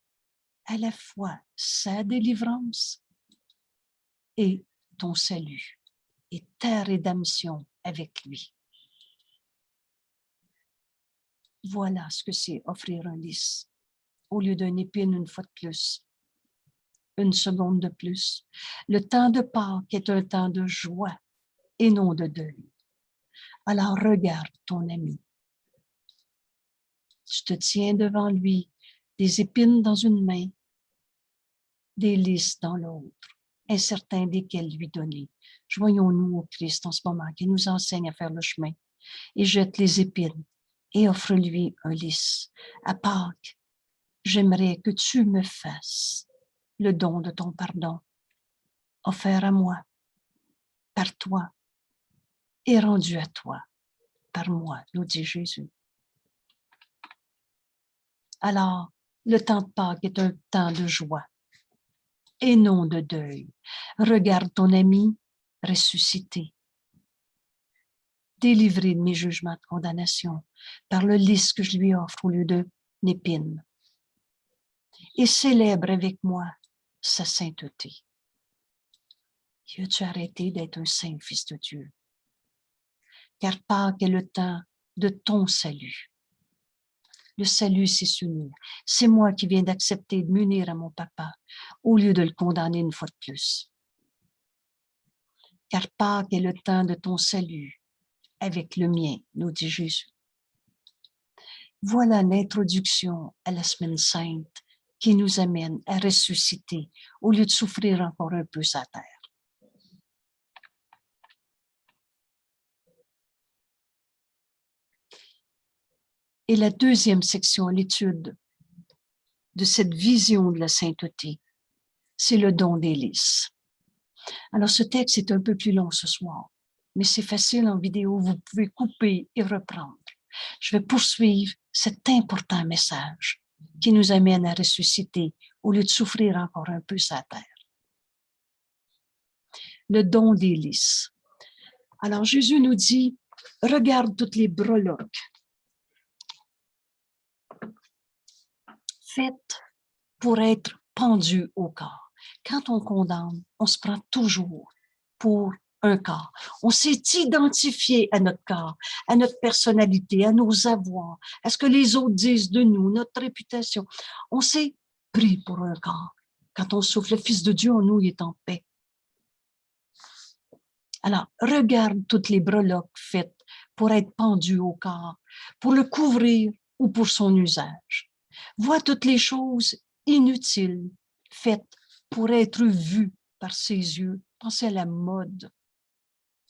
à la fois sa délivrance et ton salut, et ta rédemption avec lui. Voilà ce que c'est offrir un lys, au lieu d'une épine une fois de plus, une seconde de plus. Le temps de Pâques est un temps de joie et non de deuil. Alors regarde ton ami. Tu te tiens devant lui, des épines dans une main, des lys dans l'autre, incertain desquels lui donner. Joignons-nous au Christ en ce moment qui nous enseigne à faire le chemin et jette les épines et offre-lui un lys. À Pâques, j'aimerais que tu me fasses le don de ton pardon, offert à moi, par toi, et rendu à toi, par moi, nous dit Jésus. Alors, le temps de Pâques est un temps de joie et non de deuil. Regarde ton ami ressuscité, délivré de mes jugements de condamnation par le lys que je lui offre au lieu d'une épine, et célèbre avec moi sa sainteté. As-tu arrêté d'être un saint fils de Dieu? Car Pâques est le temps de ton salut. Le salut, c'est s'unir. C'est moi qui viens d'accepter de m'unir à mon papa au lieu de le condamner une fois de plus. Car Pâques est le temps de ton salut avec le mien, nous dit Jésus. Voilà l'introduction à la semaine sainte qui nous amène à ressusciter au lieu de souffrir encore un peu sa terre. Et la deuxième section, l'étude de cette vision de la sainteté, c'est le don des lys. Alors, ce texte est un peu plus long ce soir, mais c'est facile en vidéo, vous pouvez couper et reprendre. Je vais poursuivre cet important message qui nous amène à ressusciter au lieu de souffrir encore un peu sa terre. Le don des lys. Alors, Jésus nous dit, regarde toutes les breloques faites pour être pendues au corps. Quand on condamne, on se prend toujours pour un corps. On s'est identifié à notre corps, à notre personnalité, à nos avoirs, à ce que les autres disent de nous, notre réputation. On s'est pris pour un corps. Quand on souffle le Fils de Dieu en nous, il est en paix. Alors, regarde toutes les breloques faites pour être pendues au corps, pour le couvrir ou pour son usage. Vois toutes les choses inutiles faites pour être vues par ses yeux. Pensez à la mode.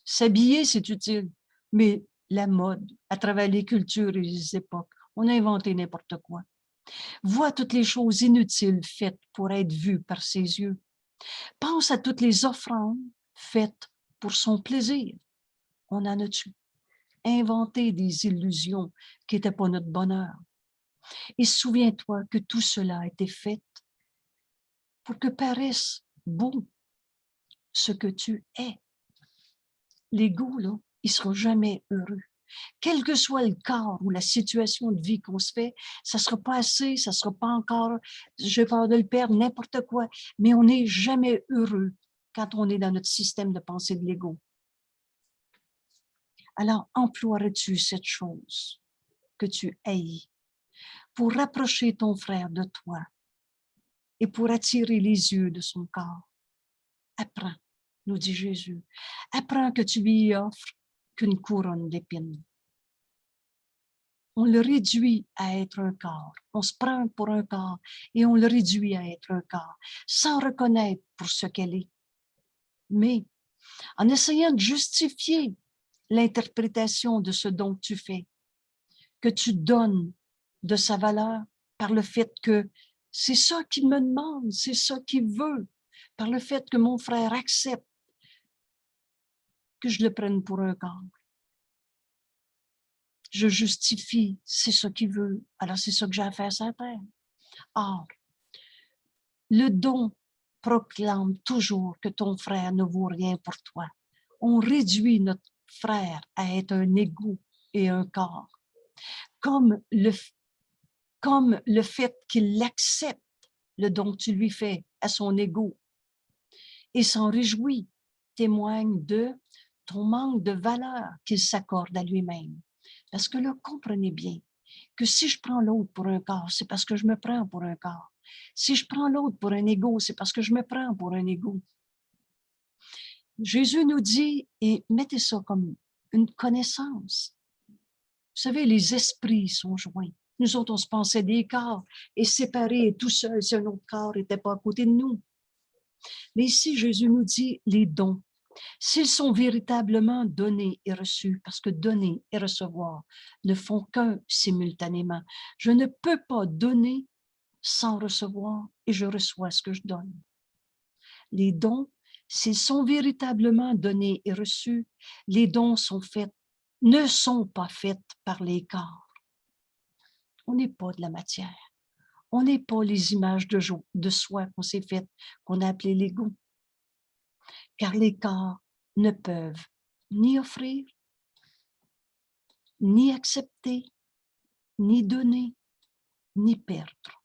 S'habiller, c'est utile, mais la mode, à travers les cultures et les époques, on a inventé n'importe quoi. Vois toutes les choses inutiles faites pour être vues par ses yeux. Pense à toutes les offrandes faites pour son plaisir. On en a-tu inventé des illusions qui n'étaient pas notre bonheur? Et souviens-toi que tout cela a été fait pour que paraisse beau ce que tu es. L'ego, là, il ne sera jamais heureux. Quel que soit le corps ou la situation de vie qu'on se fait, ça ne sera pas assez, ça ne sera pas encore, j'ai peur de le perdre, n'importe quoi, mais on n'est jamais heureux quand on est dans notre système de pensée de l'ego. Alors, emploierais-tu cette chose que tu haïs pour rapprocher ton frère de toi et pour attirer les yeux de son corps? Apprends, nous dit Jésus, apprends que tu lui offres qu'une couronne d'épines. On le réduit à être un corps. On se prend pour un corps et on le réduit à être un corps, sans reconnaître pour ce qu'elle est. Mais en essayant de justifier l'interprétation de ce don que tu fais, que tu donnes de sa valeur par le fait que c'est ça qu'il me demande, c'est ça qu'il veut, par le fait que mon frère accepte que je le prenne pour un corps. Je justifie, c'est ça qu'il veut, alors c'est ça que j'ai à faire sur la terre. Or, le don proclame toujours que ton frère ne vaut rien pour toi. On réduit notre frère à être un égout et un corps. Comme le fait qu'il accepte le don que tu lui fais à son ego et s'en réjouit, témoigne de ton manque de valeur qu'il s'accorde à lui-même. Parce que là, comprenez bien que si je prends l'autre pour un corps, c'est parce que je me prends pour un corps. Si je prends l'autre pour un ego, c'est parce que je me prends pour un ego. Jésus nous dit, et mettez ça comme une connaissance. Vous savez, les esprits sont joints. Nous autres, on se pensait des corps et séparés tout seul si un autre corps n'était pas à côté de nous. Mais ici, Jésus nous dit les dons. S'ils sont véritablement donnés et reçus, parce que donner et recevoir ne font qu'un simultanément. Je ne peux pas donner sans recevoir et je reçois ce que je donne. Les dons, s'ils sont véritablement donnés et reçus, les dons ne sont pas faits par les corps. On n'est pas de la matière. On n'est pas les images de soi qu'on s'est faites, qu'on a appelées l'ego. Car les corps ne peuvent ni offrir, ni accepter, ni donner, ni perdre.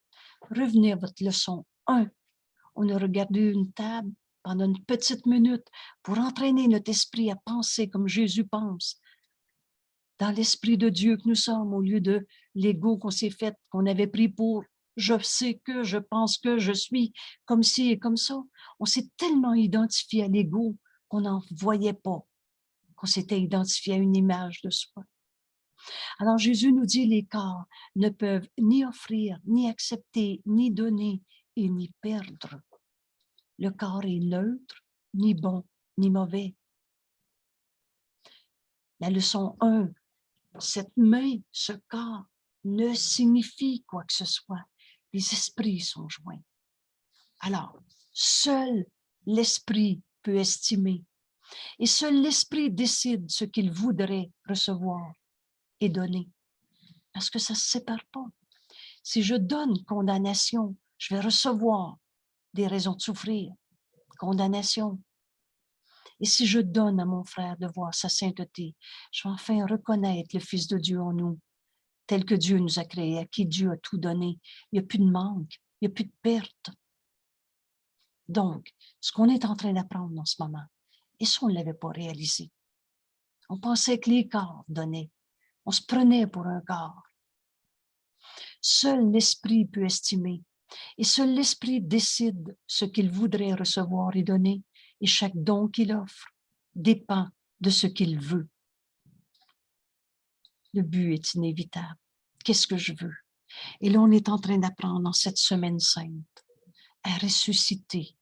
Revenez à votre leçon 1. On a regardé une table pendant une petite minute pour entraîner notre esprit à penser comme Jésus pense, dans l'esprit de Dieu que nous sommes, au lieu de l'ego qu'on s'est fait, qu'on avait pris pour je sais que, je pense que, je suis comme ci et comme ça. On s'est tellement identifié à l'ego qu'on n'en voyait pas, qu'on s'était identifié à une image de soi. Alors Jésus nous dit les corps ne peuvent ni offrir, ni accepter, ni donner et ni perdre. Le corps est neutre, ni bon, ni mauvais. La leçon 1, cette main, ce corps, ne signifie quoi que ce soit. Les esprits sont joints. Alors, seul l'esprit peut estimer et seul l'esprit décide ce qu'il voudrait recevoir et donner. Parce que ça ne se sépare pas. Si je donne condamnation, je vais recevoir des raisons de souffrir, condamnation. Et si je donne à mon frère de voir sa sainteté, je vais enfin reconnaître le Fils de Dieu en nous, tel que Dieu nous a créés, à qui Dieu a tout donné. Il n'y a plus de manque, il n'y a plus de perte. Donc, ce qu'on est en train d'apprendre en ce moment, et ça, on ne l'avait pas réalisé. On pensait que les corps donnaient. On se prenait pour un corps. Seul l'esprit peut estimer. Et seul l'esprit décide ce qu'il voudrait recevoir et donner. Et chaque don qu'il offre dépend de ce qu'il veut. Le but est inévitable. Qu'est-ce que je veux? Et là, on est en train d'apprendre en cette semaine sainte à ressusciter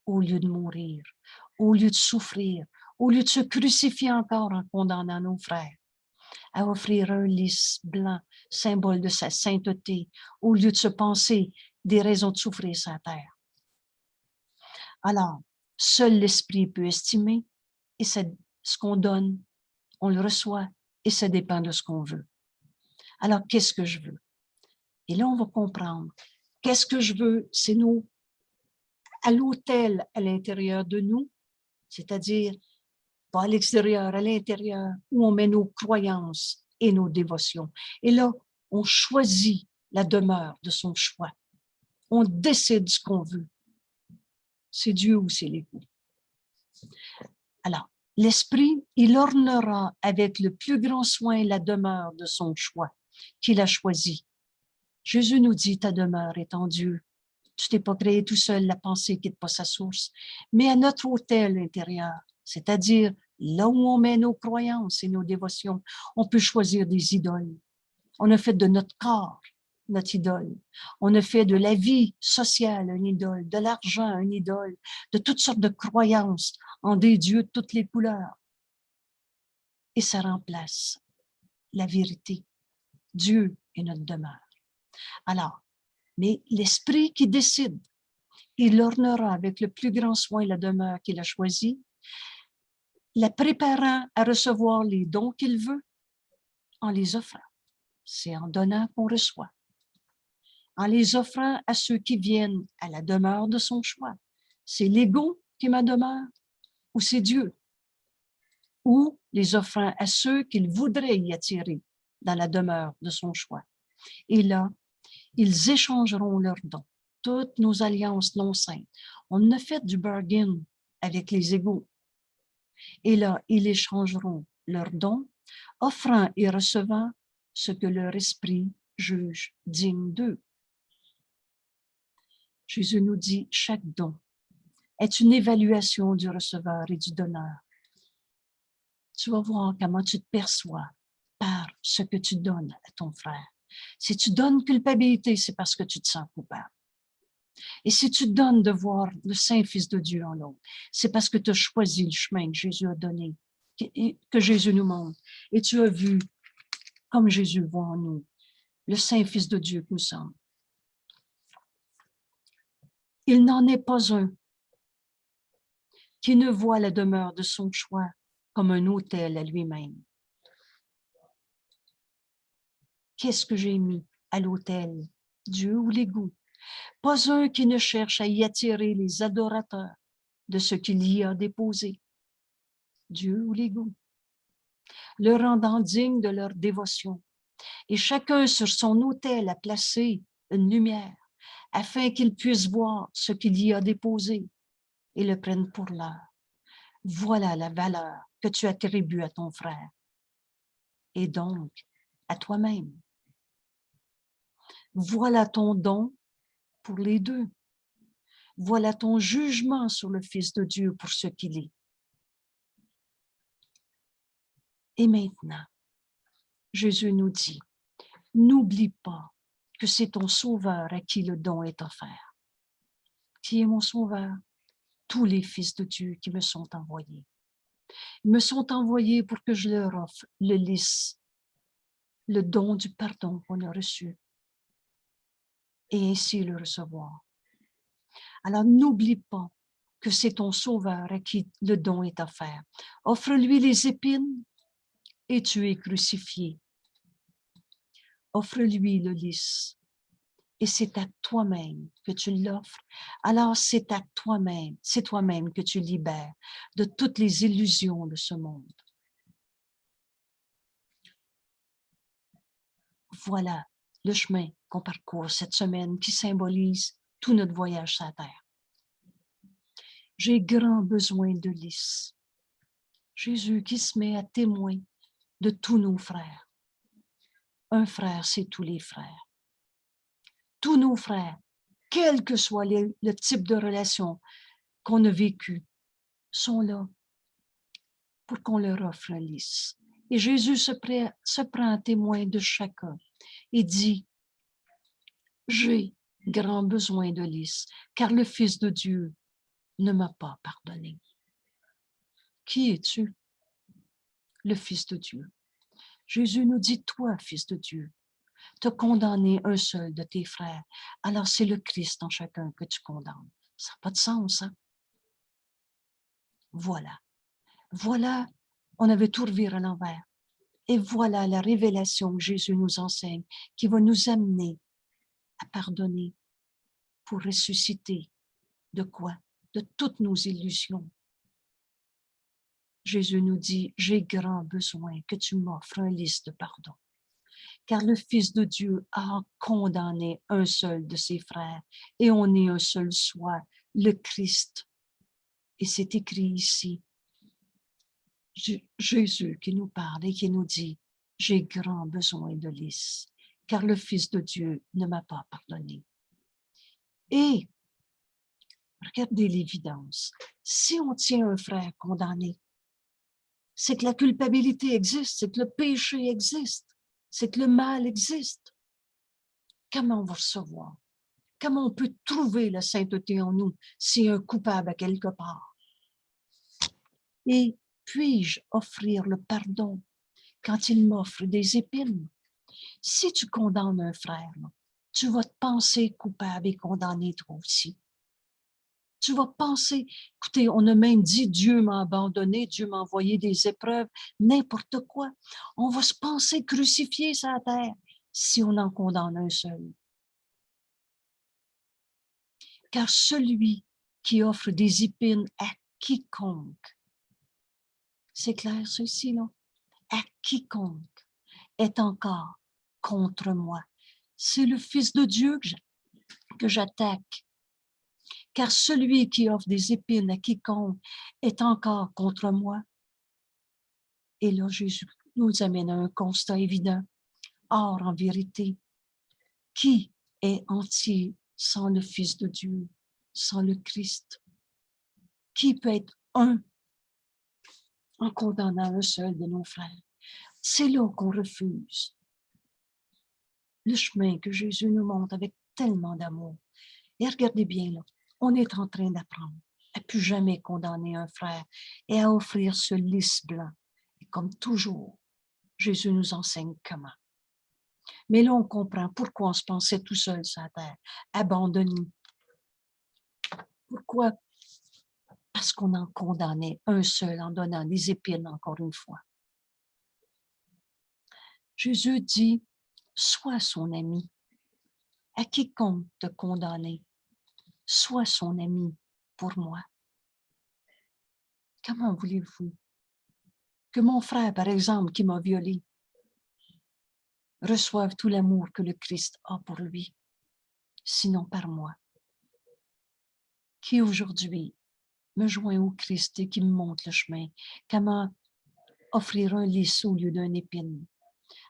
au lieu de mourir, au lieu de souffrir, au lieu de se crucifier encore en condamnant nos frères, à offrir un lys blanc, symbole de sa sainteté, au lieu de se penser des raisons de souffrir sur la terre. Alors, seul l'esprit peut estimer, et c'est ce qu'on donne, on le reçoit, et ça dépend de ce qu'on veut. Alors, qu'est-ce que je veux? Et là, on va comprendre. Qu'est-ce que je veux? C'est nous, à l'autel, à l'intérieur de nous, c'est-à-dire pas à l'extérieur, à l'intérieur, où on met nos croyances et nos dévotions. Et là, on choisit la demeure de son choix. On décide ce qu'on veut. C'est Dieu ou c'est l'ego. Alors, l'esprit, il ornera avec le plus grand soin la demeure de son choix qu'il a choisi. Jésus nous dit, ta demeure est en Dieu. Tu t'es pas créé tout seul, la pensée quitte pas sa source. Mais à notre autel intérieur, c'est-à-dire là où on met nos croyances et nos dévotions, on peut choisir des idoles. On a fait de notre corps notre idole. On a fait de la vie sociale une idole, de l'argent une idole, de toutes sortes de croyances en des dieux de toutes les couleurs. Et ça remplace la vérité. Dieu est notre demeure. Alors, mais l'esprit qui décide, il ornera avec le plus grand soin la demeure qu'il a choisie, la préparant à recevoir les dons qu'il veut en les offrant. C'est en donnant qu'on reçoit. En les offrant à ceux qui viennent à la demeure de son choix. C'est l'ego qui est ma demeure ou c'est Dieu? Ou les offrant à ceux qu'il voudrait y attirer dans la demeure de son choix. Et là, ils échangeront leurs dons. Toutes nos alliances non saintes. On a fait du bargain avec les égaux. Et là, ils échangeront leurs dons, offrant et recevant ce que leur esprit juge digne d'eux. Jésus nous dit, chaque don est une évaluation du receveur et du donneur. Tu vas voir comment tu te perçois par ce que tu donnes à ton frère. Si tu donnes culpabilité, c'est parce que tu te sens coupable. Et si tu donnes de voir le Saint-Fils de Dieu en l'autre, c'est parce que tu as choisi le chemin que Jésus a donné, que Jésus nous montre. Et tu as vu, comme Jésus voit en nous, le Saint-Fils de Dieu que nous sommes. Il n'en est pas un qui ne voit la demeure de son choix comme un autel à lui-même. Qu'est-ce que j'ai mis à l'autel? Dieu ou l'ego? Pas un qui ne cherche à y attirer les adorateurs de ce qu'il y a déposé. Dieu ou l'ego? Le rendant digne de leur dévotion. Et chacun sur son autel a placé une lumière afin qu'ils puissent voir ce qu'il y a déposé et le prennent pour leur. Voilà la valeur que tu attribues à ton frère et donc à toi-même. Voilà ton don pour les deux. Voilà ton jugement sur le Fils de Dieu pour ce qu'il est. Et maintenant, Jésus nous dit, n'oublie pas que c'est ton Sauveur à qui le don est offert. Qui est mon Sauveur? Tous les fils de Dieu qui me sont envoyés. Ils me sont envoyés pour que je leur offre le lys, le don du pardon qu'on a reçu, et ainsi le recevoir. Alors n'oublie pas que c'est ton Sauveur à qui le don est offert. Offre-lui les épines et tu es crucifié. Offre-lui le lys et c'est à toi-même que tu l'offres. Alors c'est à toi-même, c'est toi-même que tu libères de toutes les illusions de ce monde. Voilà le chemin qu'on parcourt cette semaine qui symbolise tout notre voyage sur la terre. J'ai grand besoin de lys. Jésus qui se met à témoin de tous nos frères. Un frère, c'est tous les frères. Tous nos frères, quel que soit le type de relation qu'on a vécu, sont là pour qu'on leur offre un lys. Et Jésus se prend témoin de chacun et dit, j'ai grand besoin de lys, car le Fils de Dieu ne m'a pas pardonné. Qui es-tu? Le Fils de Dieu. Jésus nous dit, toi, Fils de Dieu, tu as condamné un seul de tes frères. Alors c'est le Christ en chacun que tu condamnes. Ça n'a pas de sens, hein? Voilà. Voilà, on avait tout reviré à l'envers. Et voilà la révélation que Jésus nous enseigne, qui va nous amener à pardonner pour ressusciter. De quoi? De toutes nos illusions. Jésus nous dit, j'ai grand besoin que tu m'offres un lys de pardon. Car le Fils de Dieu a condamné un seul de ses frères et on est un seul soi, le Christ. Et c'est écrit ici, Jésus qui nous parle et qui nous dit, j'ai grand besoin de lys, car le Fils de Dieu ne m'a pas pardonné. Et, regardez l'évidence, si on tient un frère condamné, c'est que la culpabilité existe, c'est que le péché existe, c'est que le mal existe. comment on va recevoir? Comment on peut trouver la sainteté en nous s'il y a un coupable à quelque part? Et puis-je offrir le pardon quand il m'offre des épines? Si tu condamnes un frère, là, tu vas te penser coupable et condamné toi aussi. Tu vas penser, écoutez, on a même dit Dieu m'a abandonné, Dieu m'a envoyé des épreuves, n'importe quoi. On va se penser crucifié sur la terre si on en condamne un seul. Car celui qui offre des épines à quiconque, c'est clair ceci, là, à quiconque est encore contre moi. C'est le Fils de Dieu que j'attaque. Car celui qui offre des épines à quiconque est encore contre moi. Et là, Jésus nous amène à un constat évident. Or, en vérité, qui est entier sans le Fils de Dieu, sans le Christ? Qui peut être un en condamnant un seul de nos frères? C'est là qu'on refuse le chemin que Jésus nous montre avec tellement d'amour. Et regardez bien, là, on est en train d'apprendre à plus jamais condamner un frère et à offrir ce lys blanc. Et comme toujours, Jésus nous enseigne comment. Mais là, on comprend pourquoi on se pensait tout seul sur la terre, abandonné. Pourquoi? Parce qu'on en condamnait un seul en donnant des épines encore une fois. Jésus dit, sois son ami. À quiconque te condamner, sois son ami pour moi. Comment voulez-vous que mon frère, par exemple, qui m'a violé, reçoive tout l'amour que le Christ a pour lui, sinon par moi, qui aujourd'hui me joint au Christ et qui me montre le chemin, comment offrir un lys au lieu d'un épine.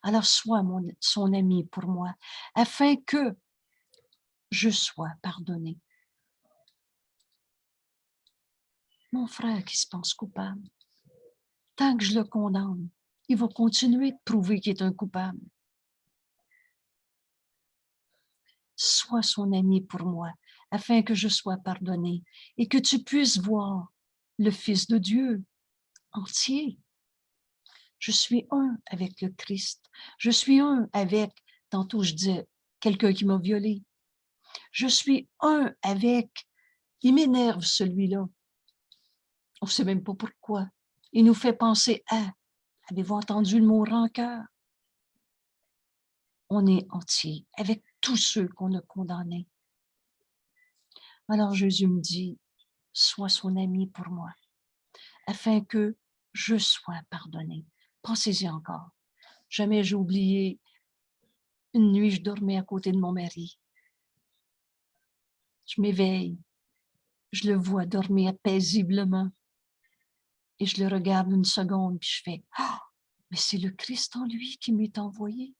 Alors sois son ami pour moi, afin que je sois pardonné. Mon frère qui se pense coupable, tant que je le condamne, il va continuer de prouver qu'il est un coupable. Sois son ami pour moi, afin que je sois pardonné et que tu puisses voir le Fils de Dieu entier. Je suis un avec le Christ. Je suis un avec, tantôt je disais, quelqu'un qui m'a violé. Je suis un avec, il m'énerve celui-là. On ne sait même pas pourquoi. Il nous fait penser à, avez-vous entendu le mot rancœur? On est entier avec tous ceux qu'on a condamnés. Alors Jésus me dit, sois son ami pour moi, afin que je sois pardonné. Pensez-y encore. Jamais j'ai oublié, une nuit, je dormais à côté de mon mari. Je m'éveille, je le vois dormir paisiblement et je le regarde une seconde puis je fais « Ah, mais c'est le Christ en lui qui m'est envoyé. »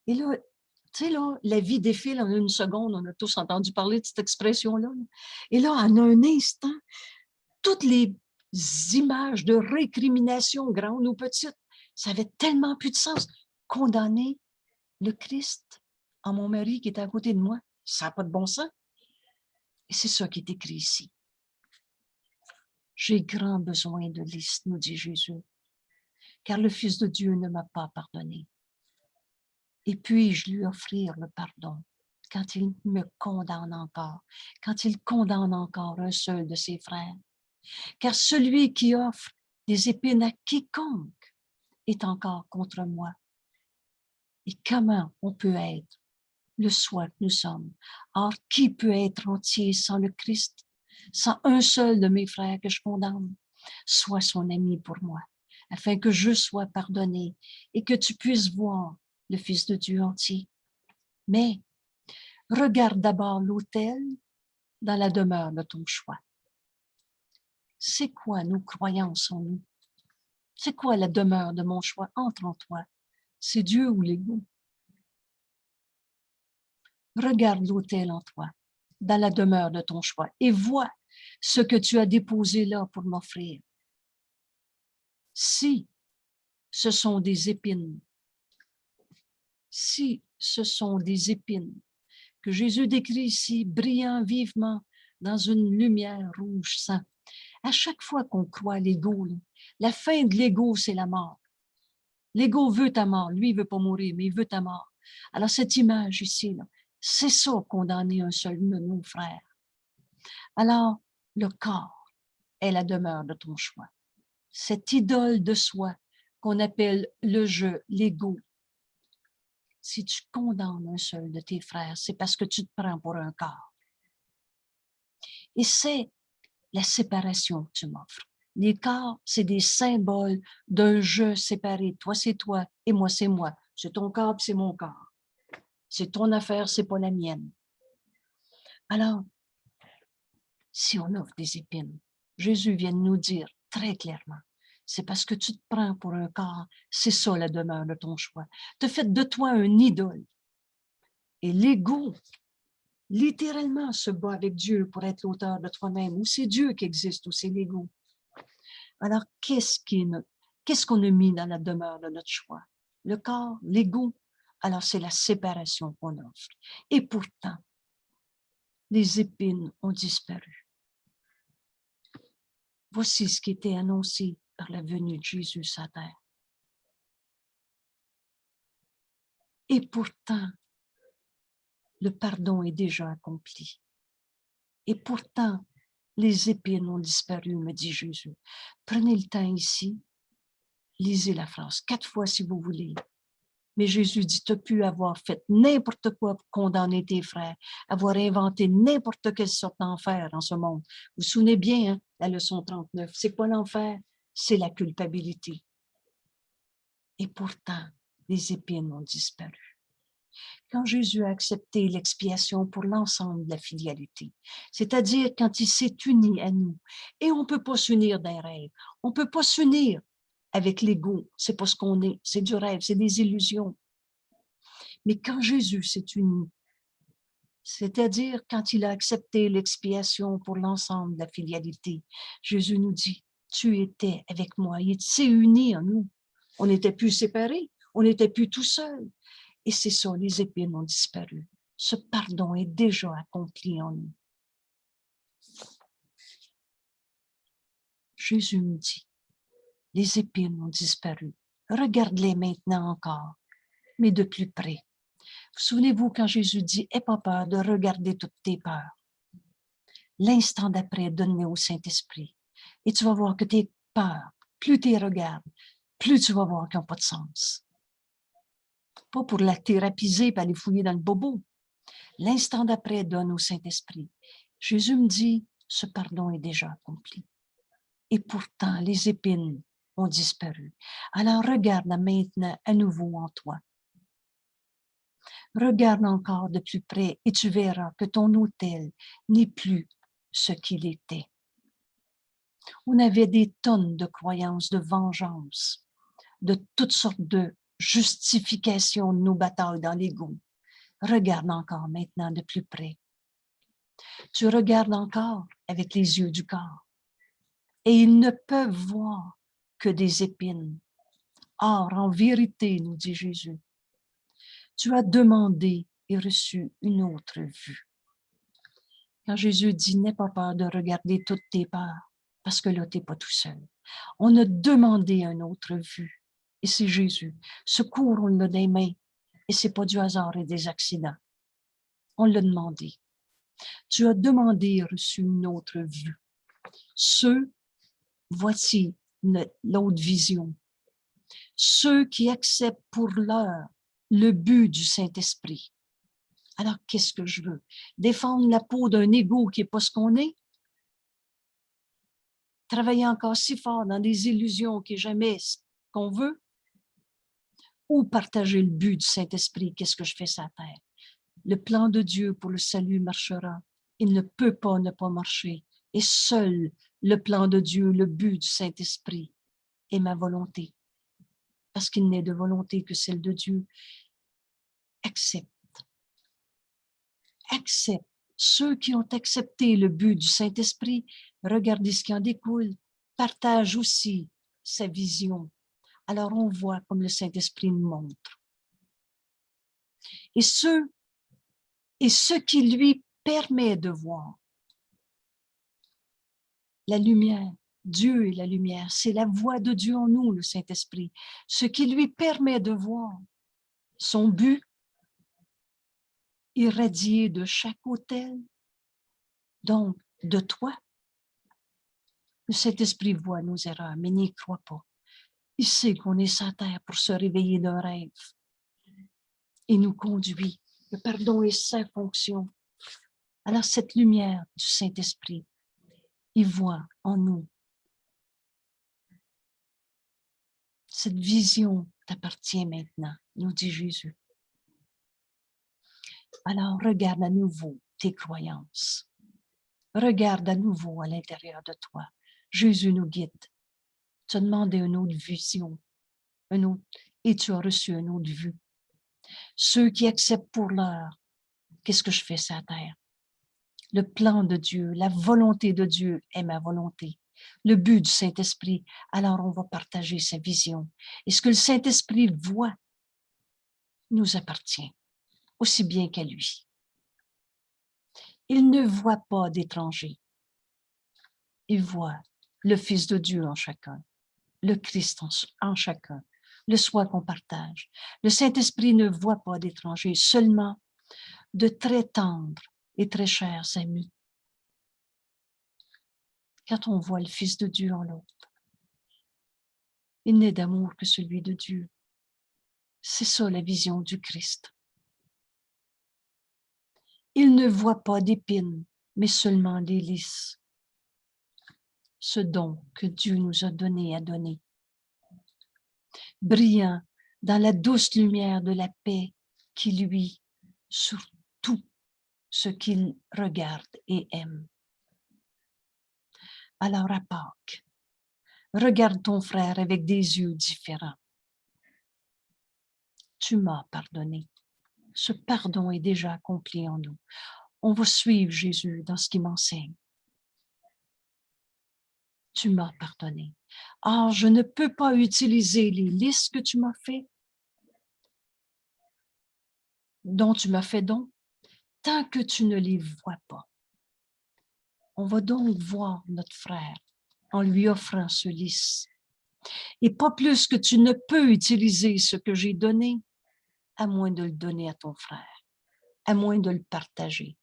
Et là, tu sais, là, la vie défile en une seconde. On a tous entendu parler de cette expression-là. Et là, en un instant, toutes les images de récrimination, grandes ou petites, ça avait tellement plus de sens. Condamner le Christ en mon mari qui était à côté de moi, ça n'a pas de bon sens. Et c'est ça qui est écrit ici. J'ai grand besoin de lys, nous dit Jésus, car le Fils de Dieu ne m'a pas pardonné. Et puis-je lui offrir le pardon quand il me condamne encore, quand il condamne encore un seul de ses frères? Car celui qui offre des épines à quiconque est encore contre moi. Et comment on peut être le soi que nous sommes? Or, qui peut être entier sans le Christ, sans un seul de mes frères que je condamne? Sois son ami pour moi, afin que je sois pardonné et que tu puisses voir le Fils de Dieu entier. Mais regarde d'abord l'autel dans la demeure de ton choix. C'est quoi nos croyances en nous? C'est quoi la demeure de mon choix? Entre en toi. C'est Dieu ou l'ego? Regarde l'autel en toi, dans la demeure de ton choix, et vois ce que tu as déposé là pour m'offrir. Si ce sont des épines, Si ce sont des épines que Jésus décrit ici, brillant vivement dans une lumière rouge sang, à chaque fois qu'on croit à l'ego, la fin de l'ego, c'est la mort. L'ego veut ta mort. Lui, il veut pas mourir, mais il veut ta mort. Alors, cette image ici, c'est ça, condamner un seul de nos frères. Alors, le corps est la demeure de ton choix. Cette idole de soi qu'on appelle le jeu, l'ego. Si tu condamnes un seul de tes frères, c'est parce que tu te prends pour un corps. Et c'est la séparation que tu m'offres. Les corps, c'est des symboles d'un jeu séparé. Toi, c'est toi et moi, c'est moi. C'est ton corps, c'est mon corps. C'est ton affaire, c'est pas la mienne. Alors, si on offre des épines, Jésus vient de nous dire très clairement, c'est parce que tu te prends pour un corps, c'est ça la demeure de ton choix. Tu as fait de toi un idole. Et l'ego, littéralement, se bat avec Dieu pour être l'auteur de toi-même. Ou c'est Dieu qui existe, ou c'est l'ego. Alors, qu'est-ce qu'on a mis dans la demeure de notre choix? Le corps, l'ego. Alors, c'est la séparation qu'on offre. Et pourtant, les épines ont disparu. Voici ce qui était annoncé par la venue de Jésus sur terre. Et pourtant, le pardon est déjà accompli. Et pourtant, les épines ont disparu, me dit Jésus. Prenez le temps ici, lisez la phrase 4 fois si vous voulez. Mais Jésus dit, tu as pu avoir fait n'importe quoi pour condamner tes frères, avoir inventé n'importe quelle sorte d'enfer dans ce monde. Vous vous souvenez bien, hein, la leçon 39, c'est quoi l'enfer? C'est la culpabilité. Et pourtant, les épines ont disparu. Quand Jésus a accepté l'expiation pour l'ensemble de la fidélité, c'est-à-dire quand il s'est uni à nous, et on ne peut pas s'unir d'un rêve, on ne peut pas s'unir avec l'ego, c'est pas ce qu'on est, c'est du rêve, c'est des illusions. Mais quand Jésus s'est uni, c'est-à-dire quand il a accepté l'expiation pour l'ensemble de la fidélité, Jésus nous dit, tu étais avec moi, il s'est uni en nous. On n'était plus séparés, on n'était plus tout seuls. Et c'est ça, les épines ont disparu. Ce pardon est déjà accompli en nous. Jésus me dit, les épines ont disparu. Regarde-les maintenant encore, mais de plus près. Vous souvenez-vous quand Jésus dit, aie pas peur de regarder toutes tes peurs. L'instant d'après, donne-les au Saint-Esprit. Et tu vas voir que tes peurs, plus tu les regardes, plus tu vas voir qu'elles n'ont pas de sens. Pas pour la thérapiser et aller fouiller dans le bobo. L'instant d'après, donne au Saint-Esprit. Jésus me dit, ce pardon est déjà accompli. Et pourtant, les épines ont disparu. Alors regarde maintenant à nouveau en toi. Regarde encore de plus près et tu verras que ton autel n'est plus ce qu'il était. On avait des tonnes de croyances de vengeance, de toutes sortes de justifications de nos batailles dans l'ego. Regarde encore maintenant de plus près. Tu regardes encore avec les yeux du corps. Et ils ne peuvent voir que des épines. Or, en vérité, nous dit Jésus, tu as demandé et reçu une autre vue. Quand Jésus dit, n'aie pas peur de regarder toutes tes peurs, parce que là, tu n'es pas tout seul. On a demandé une autre vue. Et c'est Jésus. Secours, on l'a des mains. Et ce n'est pas du hasard et des accidents. On l'a demandé. Tu as demandé et reçu une autre vue. Voici l'autre vision. Ceux qui acceptent pour l'heure le but du Saint-Esprit. Alors, qu'est-ce que je veux? Défendre la peau d'un égo qui n'est pas ce qu'on est? Travailler encore si fort dans des illusions qui n'est jamais ce qu'on veut? Ou partager le but du Saint-Esprit? Qu'est-ce que je fais sur la terre? Le plan de Dieu pour le salut marchera. Il ne peut pas ne pas marcher. Et seul le plan de Dieu, le but du Saint-Esprit est ma volonté. Parce qu'il n'est de volonté que celle de Dieu. Accepte. Accepte. Ceux qui ont accepté le but du Saint-Esprit, regardez ce qui en découle, partagent aussi sa vision. Alors on voit comme le Saint-Esprit nous montre. et ce qui lui permet de voir. La lumière, Dieu est la lumière, c'est la voix de Dieu en nous, le Saint-Esprit, ce qui lui permet de voir. Son but, irradié de chaque autel, donc de toi. Le Saint-Esprit voit nos erreurs, mais n'y croit pas. Il sait qu'on est sur terre pour se réveiller d'un rêve. Il nous conduit. Le pardon est sa fonction. Alors cette lumière du Saint-Esprit, il voit en nous. Cette vision t'appartient maintenant, nous dit Jésus. Alors regarde à nouveau tes croyances. Regarde à nouveau à l'intérieur de toi. Jésus nous guide. Tu as demandé une autre vision, et tu as reçu une autre vue. Ceux qui acceptent pour l'heure, qu'est-ce que je fais sur la terre? Le plan de Dieu, la volonté de Dieu est ma volonté. Le but du Saint-Esprit, alors on va partager sa vision. Et ce que le Saint-Esprit voit nous appartient, aussi bien qu'à lui. Il ne voit pas d'étrangers. Il voit le Fils de Dieu en chacun, le Christ en chacun, le soi qu'on partage. Le Saint-Esprit ne voit pas d'étrangers, seulement de très tendres et très chers amis. Quand on voit le Fils de Dieu en l'autre, il n'est d'amour que celui de Dieu. C'est ça la vision du Christ. Il ne voit pas d'épines, mais seulement des lys. Ce don que Dieu nous a donné à donner. Brillant dans la douce lumière de la paix qui lui, sur tout ce qu'il regarde et aime. Alors à Pâques, regarde ton frère avec des yeux différents. Tu m'as pardonné. Ce pardon est déjà accompli en nous. On va suivre Jésus dans ce qu'il m'enseigne. Tu m'as pardonné. Or, je ne peux pas utiliser les listes que tu m'as fait, dont tu m'as fait don, tant que tu ne les vois pas. On va donc voir notre frère en lui offrant ce lys. Et pas plus que tu ne peux utiliser ce que j'ai donné, à moins de le donner à ton frère, à moins de le partager.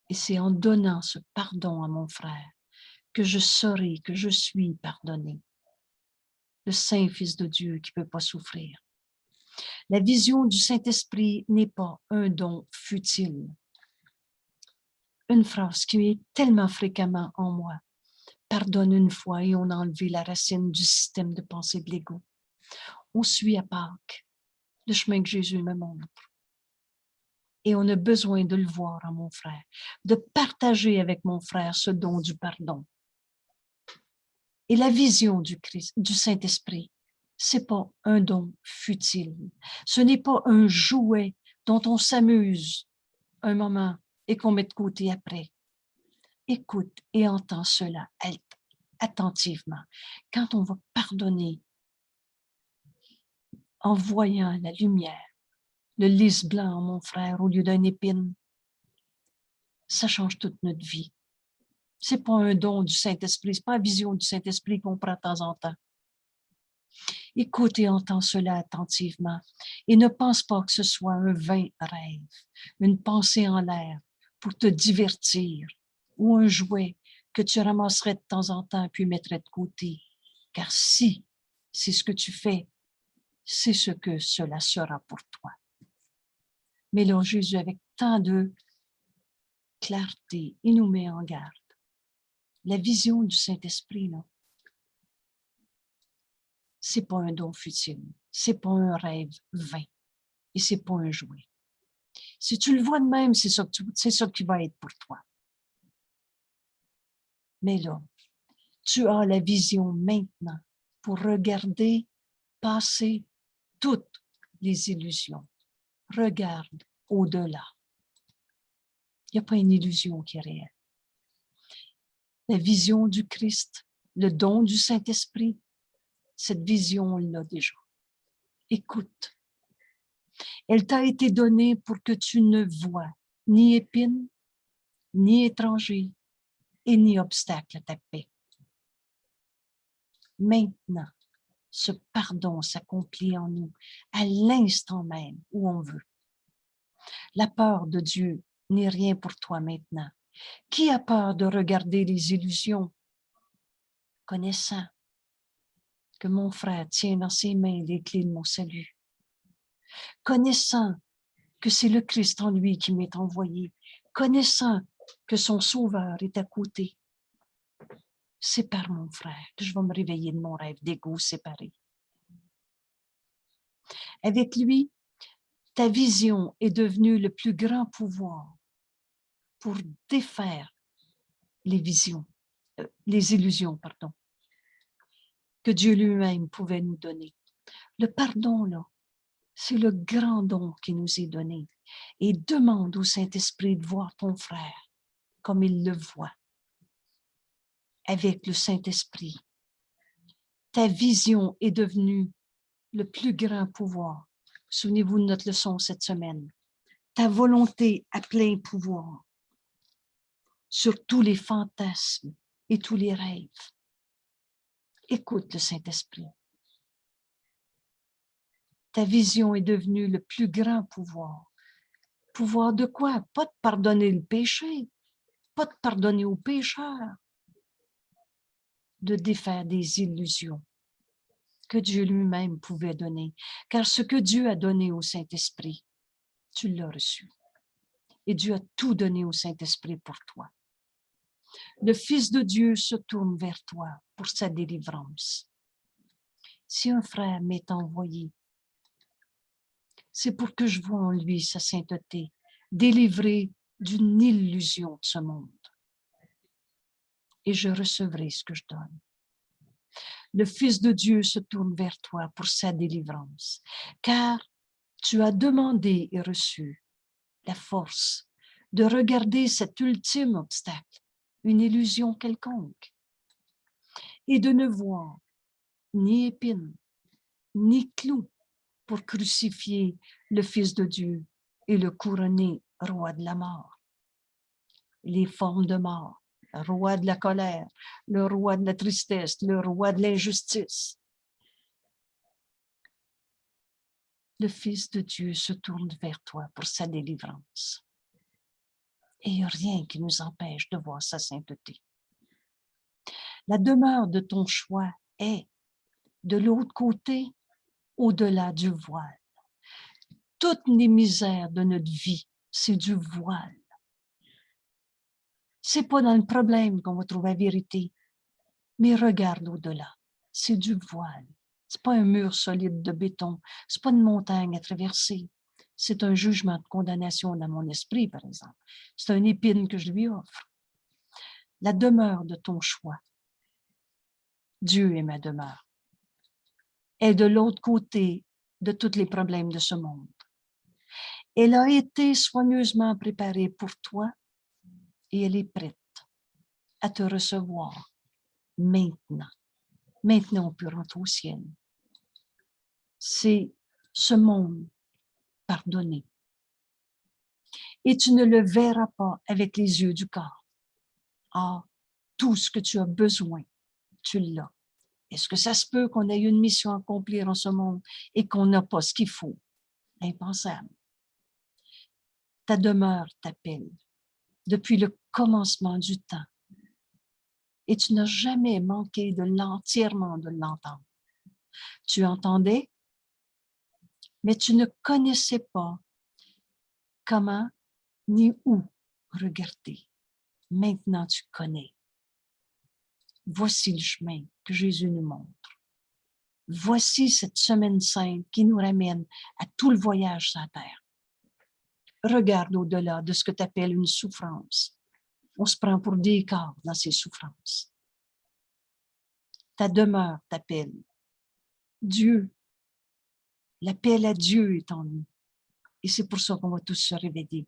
Et c'est en donnant ce pardon à mon frère que je saurai que je suis pardonné. Le Saint Fils de Dieu qui ne peut pas souffrir. La vision du Saint-Esprit n'est pas un don futile. Une phrase qui est tellement fréquemment en moi. Pardonne une fois et on a enlevé la racine du système de pensée de l'ego. On suit à Pâques le chemin que Jésus me montre. Et on a besoin de le voir en mon frère, de partager avec mon frère ce don du pardon. Et la vision du Christ, du Saint-Esprit, c'est pas un don futile. Ce n'est pas un jouet dont on s'amuse un moment et qu'on met de côté après. Écoute et entends cela attentivement. Quand on va pardonner en voyant la lumière, le lys blanc, mon frère, au lieu d'une épine, ça change toute notre vie. C'est pas un don du Saint-Esprit, c'est pas la vision du Saint-Esprit qu'on prend de temps en temps. Écoute et entends cela attentivement et ne pense pas que ce soit un vain rêve, une pensée en l'air pour te divertir ou un jouet que tu ramasserais de temps en temps puis mettrais de côté. Car si c'est ce que tu fais, c'est ce que cela sera pour toi. Mais là, Jésus, avec tant de clarté, il nous met en garde. La vision du Saint-Esprit, là, c'est pas un don futile, c'est pas un rêve vain et c'est pas un jouet. Si tu le vois de même, c'est ça qui va être pour toi. Mais là, tu as la vision maintenant pour regarder passer toutes les illusions. Regarde au-delà. Il n'y a pas une illusion qui est réelle. La vision du Christ, le don du Saint-Esprit, cette vision, on l'a déjà. Écoute. Elle t'a été donnée pour que tu ne vois ni épine, ni étranger, et ni obstacle à ta paix. Maintenant, ce pardon s'accomplit en nous à l'instant même où on veut. La peur de Dieu n'est rien pour toi maintenant. Qui a peur de regarder les illusions, connaissant que mon frère tient dans ses mains les clés de mon salut, connaissant que c'est le Christ en lui qui m'est envoyé, connaissant que son Sauveur est à côté. C'est par mon frère que je vais me réveiller de mon rêve d'égo séparé. Avec lui, ta vision est devenue le plus grand pouvoir pour défaire les illusions, que Dieu lui-même pouvait nous donner. Le pardon, là, c'est le grand don qui nous est donné. Et demande au Saint-Esprit de voir ton frère comme il le voit. Avec le Saint-Esprit, ta vision est devenue le plus grand pouvoir. Souvenez-vous de notre leçon cette semaine. Ta volonté a plein pouvoir sur tous les fantasmes et tous les rêves. Écoute le Saint-Esprit. Ta vision est devenue le plus grand pouvoir. Pouvoir de quoi? Pas de pardonner le péché, pas de pardonner aux pécheurs, de défaire des illusions que Dieu lui-même pouvait donner. Car ce que Dieu a donné au Saint-Esprit, tu l'as reçu. Et Dieu a tout donné au Saint-Esprit pour toi. Le Fils de Dieu se tourne vers toi pour sa délivrance. Si un frère m'est envoyé, c'est pour que je vois en lui sa sainteté, délivré d'une illusion de ce monde. Et je recevrai ce que je donne. Le Fils de Dieu se tourne vers toi pour sa délivrance, car tu as demandé et reçu la force de regarder cet ultime obstacle, une illusion quelconque, et de ne voir ni épine, ni clou pour crucifier le Fils de Dieu et le couronner roi de la mort. Les formes de mort, le roi de la colère, le roi de la tristesse, le roi de l'injustice. Le Fils de Dieu se tourne vers toi pour sa délivrance. Et il n'y a rien qui nous empêche de voir sa sainteté. La demeure de ton choix est de l'autre côté, au-delà du voile. Toutes les misères de notre vie, c'est du voile. C'est pas dans le problème qu'on va trouver la vérité, mais regarde au-delà. C'est du voile. C'est pas un mur solide de béton. C'est pas une montagne à traverser. C'est un jugement de condamnation dans mon esprit, par exemple. C'est une épine que je lui offre. La demeure de ton choix. Dieu est ma demeure. Est de l'autre côté de tous les problèmes de ce monde. Elle a été soigneusement préparée pour toi et elle est prête à te recevoir maintenant. Maintenant, on peut rentrer au ciel. C'est ce monde pardonné. Et tu ne le verras pas avec les yeux du corps. Ah, tout ce que tu as besoin, tu l'as. Est-ce que ça se peut qu'on ait une mission à accomplir en ce monde et qu'on n'a pas ce qu'il faut? Impensable. Ta demeure t'appelle depuis le commencement du temps. Et tu n'as jamais manqué entièrement de l'entendre. Tu entendais, mais tu ne connaissais pas comment ni où regarder. Maintenant, tu connais. Voici le chemin que Jésus nous montre. Voici cette semaine sainte qui nous ramène à tout le voyage sur la terre. Regarde au-delà de ce que tu appelles une souffrance. On se prend pour des corps dans ces souffrances. Ta demeure t'appelle. Dieu, l'appel à Dieu est en nous. Et c'est pour ça qu'on va tous se réveiller.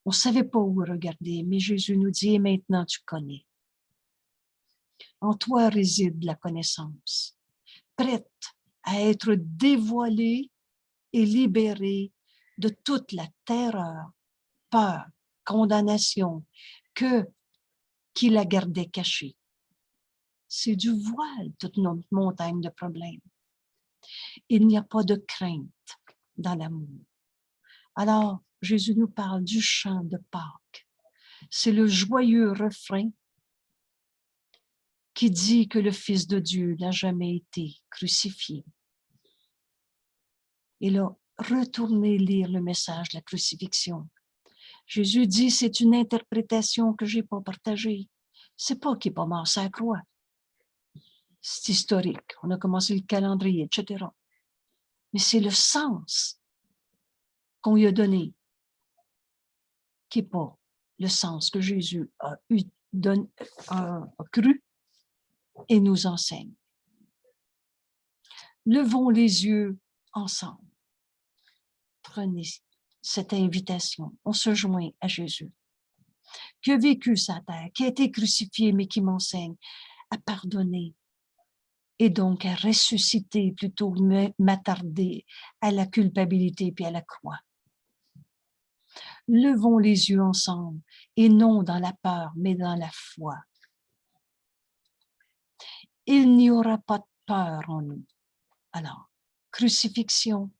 On ne savait pas où regarder, mais Jésus nous dit, et maintenant tu connais. En toi réside la connaissance, prête à être dévoilé et libéré de toute la terreur, peur, condamnation qu'il a gardé cachée. C'est du voile, toute notre montagne de problèmes. Il n'y a pas de crainte dans l'amour. Alors, Jésus nous parle du chant de Pâques. C'est le joyeux refrain qui dit que le Fils de Dieu n'a jamais été crucifié. Et là, retournez lire le message de la crucifixion. Jésus dit, c'est une interprétation que je n'ai pas partagée. C'est pas qu'il n'est pas mort sur la croix. C'est historique. On a commencé le calendrier, etc. Mais c'est le sens qu'on lui a donné qui n'est pas le sens que Jésus a cru et nous enseigne. Levons les yeux ensemble. Prenez cette invitation. On se joint à Jésus, qui a vécu sa terre, qui a été crucifié, mais qui m'enseigne à pardonner et donc à ressusciter plutôt que m'attarder à la culpabilité puis à la croix. Levons les yeux ensemble et non dans la peur, mais dans la foi. Il n'y aura pas de peur en nous. Alors, crucifixion,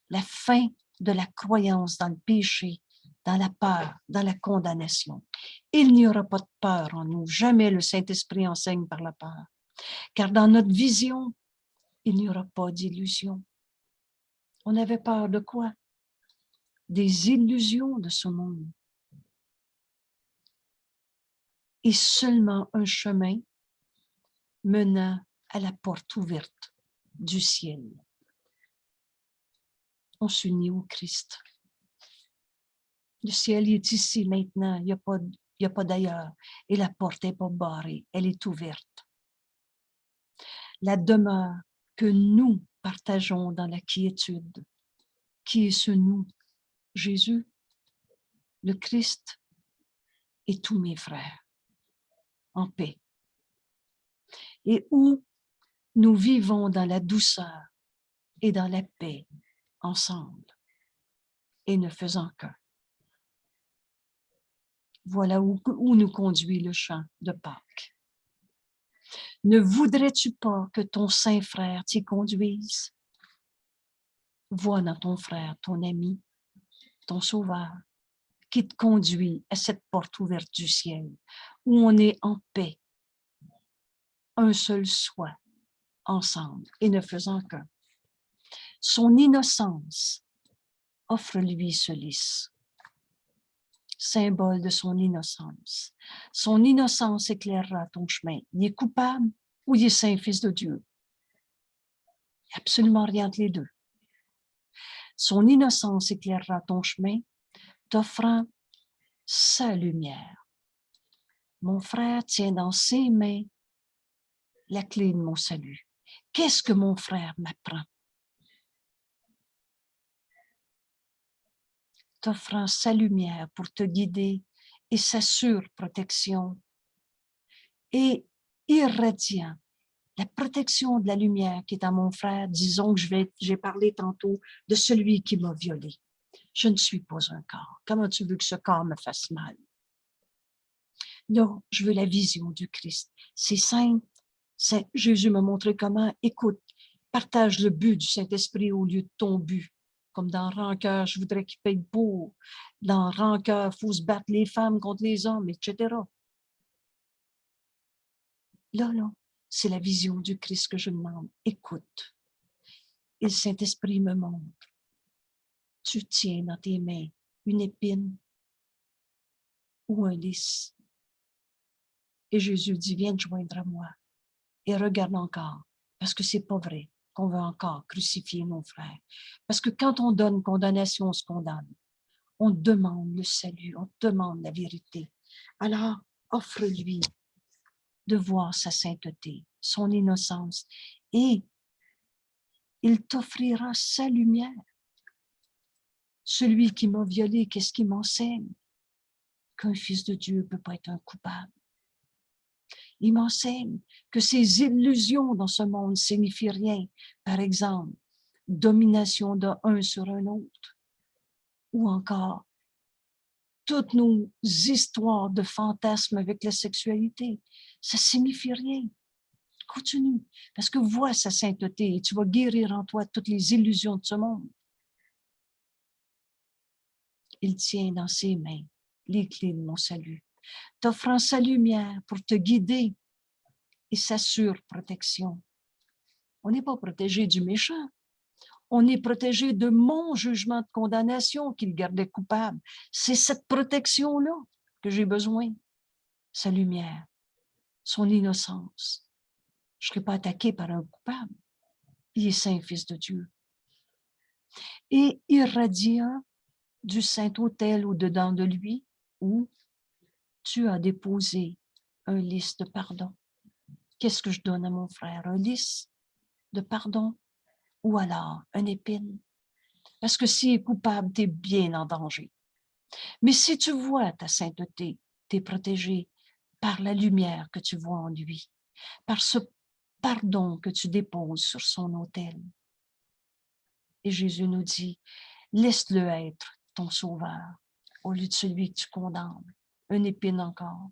la fin de la croyance dans le péché, dans la peur, dans la condamnation. Il n'y aura pas de peur en nous. Jamais le Saint-Esprit enseigne par la peur. Car dans notre vision, il n'y aura pas d'illusion. On avait peur de quoi? Des illusions de ce monde. Et seulement un chemin menant à la porte ouverte du ciel. On s'unit au Christ. Le ciel est ici maintenant, il n'y a pas d'ailleurs. Et la porte n'est pas barrée, elle est ouverte. La demeure que nous partageons dans la quiétude. Qui est ce nous? Jésus, le Christ et tous mes frères, en paix. Et où nous vivons dans la douceur et dans la paix ensemble et ne faisant qu'un. Voilà où nous conduit le chant de Pâques. Ne voudrais-tu pas que ton saint frère t'y conduise? Vois dans ton frère, ton ami, ton sauveur, qui te conduit à cette porte ouverte du ciel, où on est en paix, un seul soi, ensemble, et ne faisant qu'un. Son innocence, offre-lui ce lys, symbole de son innocence. Son innocence éclairera ton chemin. Il est coupable ou il est saint fils de Dieu? Absolument rien entre les deux. Son innocence éclairera ton chemin, t'offrant sa lumière. Mon frère tient dans ses mains la clé de mon salut. Qu'est-ce que mon frère m'apprend? T'offrant sa lumière pour te guider et sa surprotection. Et irradiant la protection de la lumière qui est à mon frère, disons que j'ai parlé tantôt de celui qui m'a violé. Je ne suis pas un corps. Comment tu veux que ce corps me fasse mal? Non, je veux la vision du Christ. C'est simple. Jésus m'a montré comment. Écoute, partage le but du Saint-Esprit au lieu de ton but. Comme dans Rancœur, je voudrais qu'il paye pour. Dans Rancœur, il faut se battre les femmes contre les hommes, etc. Là, c'est la vision du Christ que je demande. Écoute. Et le Saint-Esprit me montre. Tu tiens dans tes mains une épine ou un lys. Et Jésus dit, viens te joindre à moi. Et regarde encore, parce que c'est pas vrai qu'on veut encore crucifier nos frères. Parce que quand on donne condamnation, on se condamne. On demande le salut, on demande la vérité. Alors, offre-lui de voir sa sainteté, son innocence, et il t'offrira sa lumière. Celui qui m'a violé, qu'est-ce qu'il m'enseigne? Qu'un fils de Dieu ne peut pas être un coupable. Il m'enseigne que ces illusions dans ce monde signifient rien. Par exemple, domination d'un sur un autre. Ou encore, toutes nos histoires de fantasmes avec la sexualité, ça signifie rien. Continue, parce que vois sa sainteté et tu vas guérir en toi toutes les illusions de ce monde. Il tient dans ses mains les clés de mon salut, t'offrant sa lumière pour te guider et s'assure protection. On n'est pas protégé du méchant. On est protégé de mon jugement de condamnation qu'il gardait coupable. C'est cette protection-là que j'ai besoin. Sa lumière, son innocence. Je ne serai pas attaqué par un coupable. Il est saint, fils de Dieu. Et irradiant du Saint-Autel au-dedans de lui, où tu as déposé un lys de pardon. Qu'est-ce que je donne à mon frère? Un lys de pardon ou alors une épine? Parce que s'il est coupable, tu es bien en danger. Mais si tu vois ta sainteté, tu es protégé par la lumière que tu vois en lui, par ce pardon que tu déposes sur son autel. Et Jésus nous dit, laisse-le être ton sauveur, au lieu de celui que tu condamnes. Une épine encore.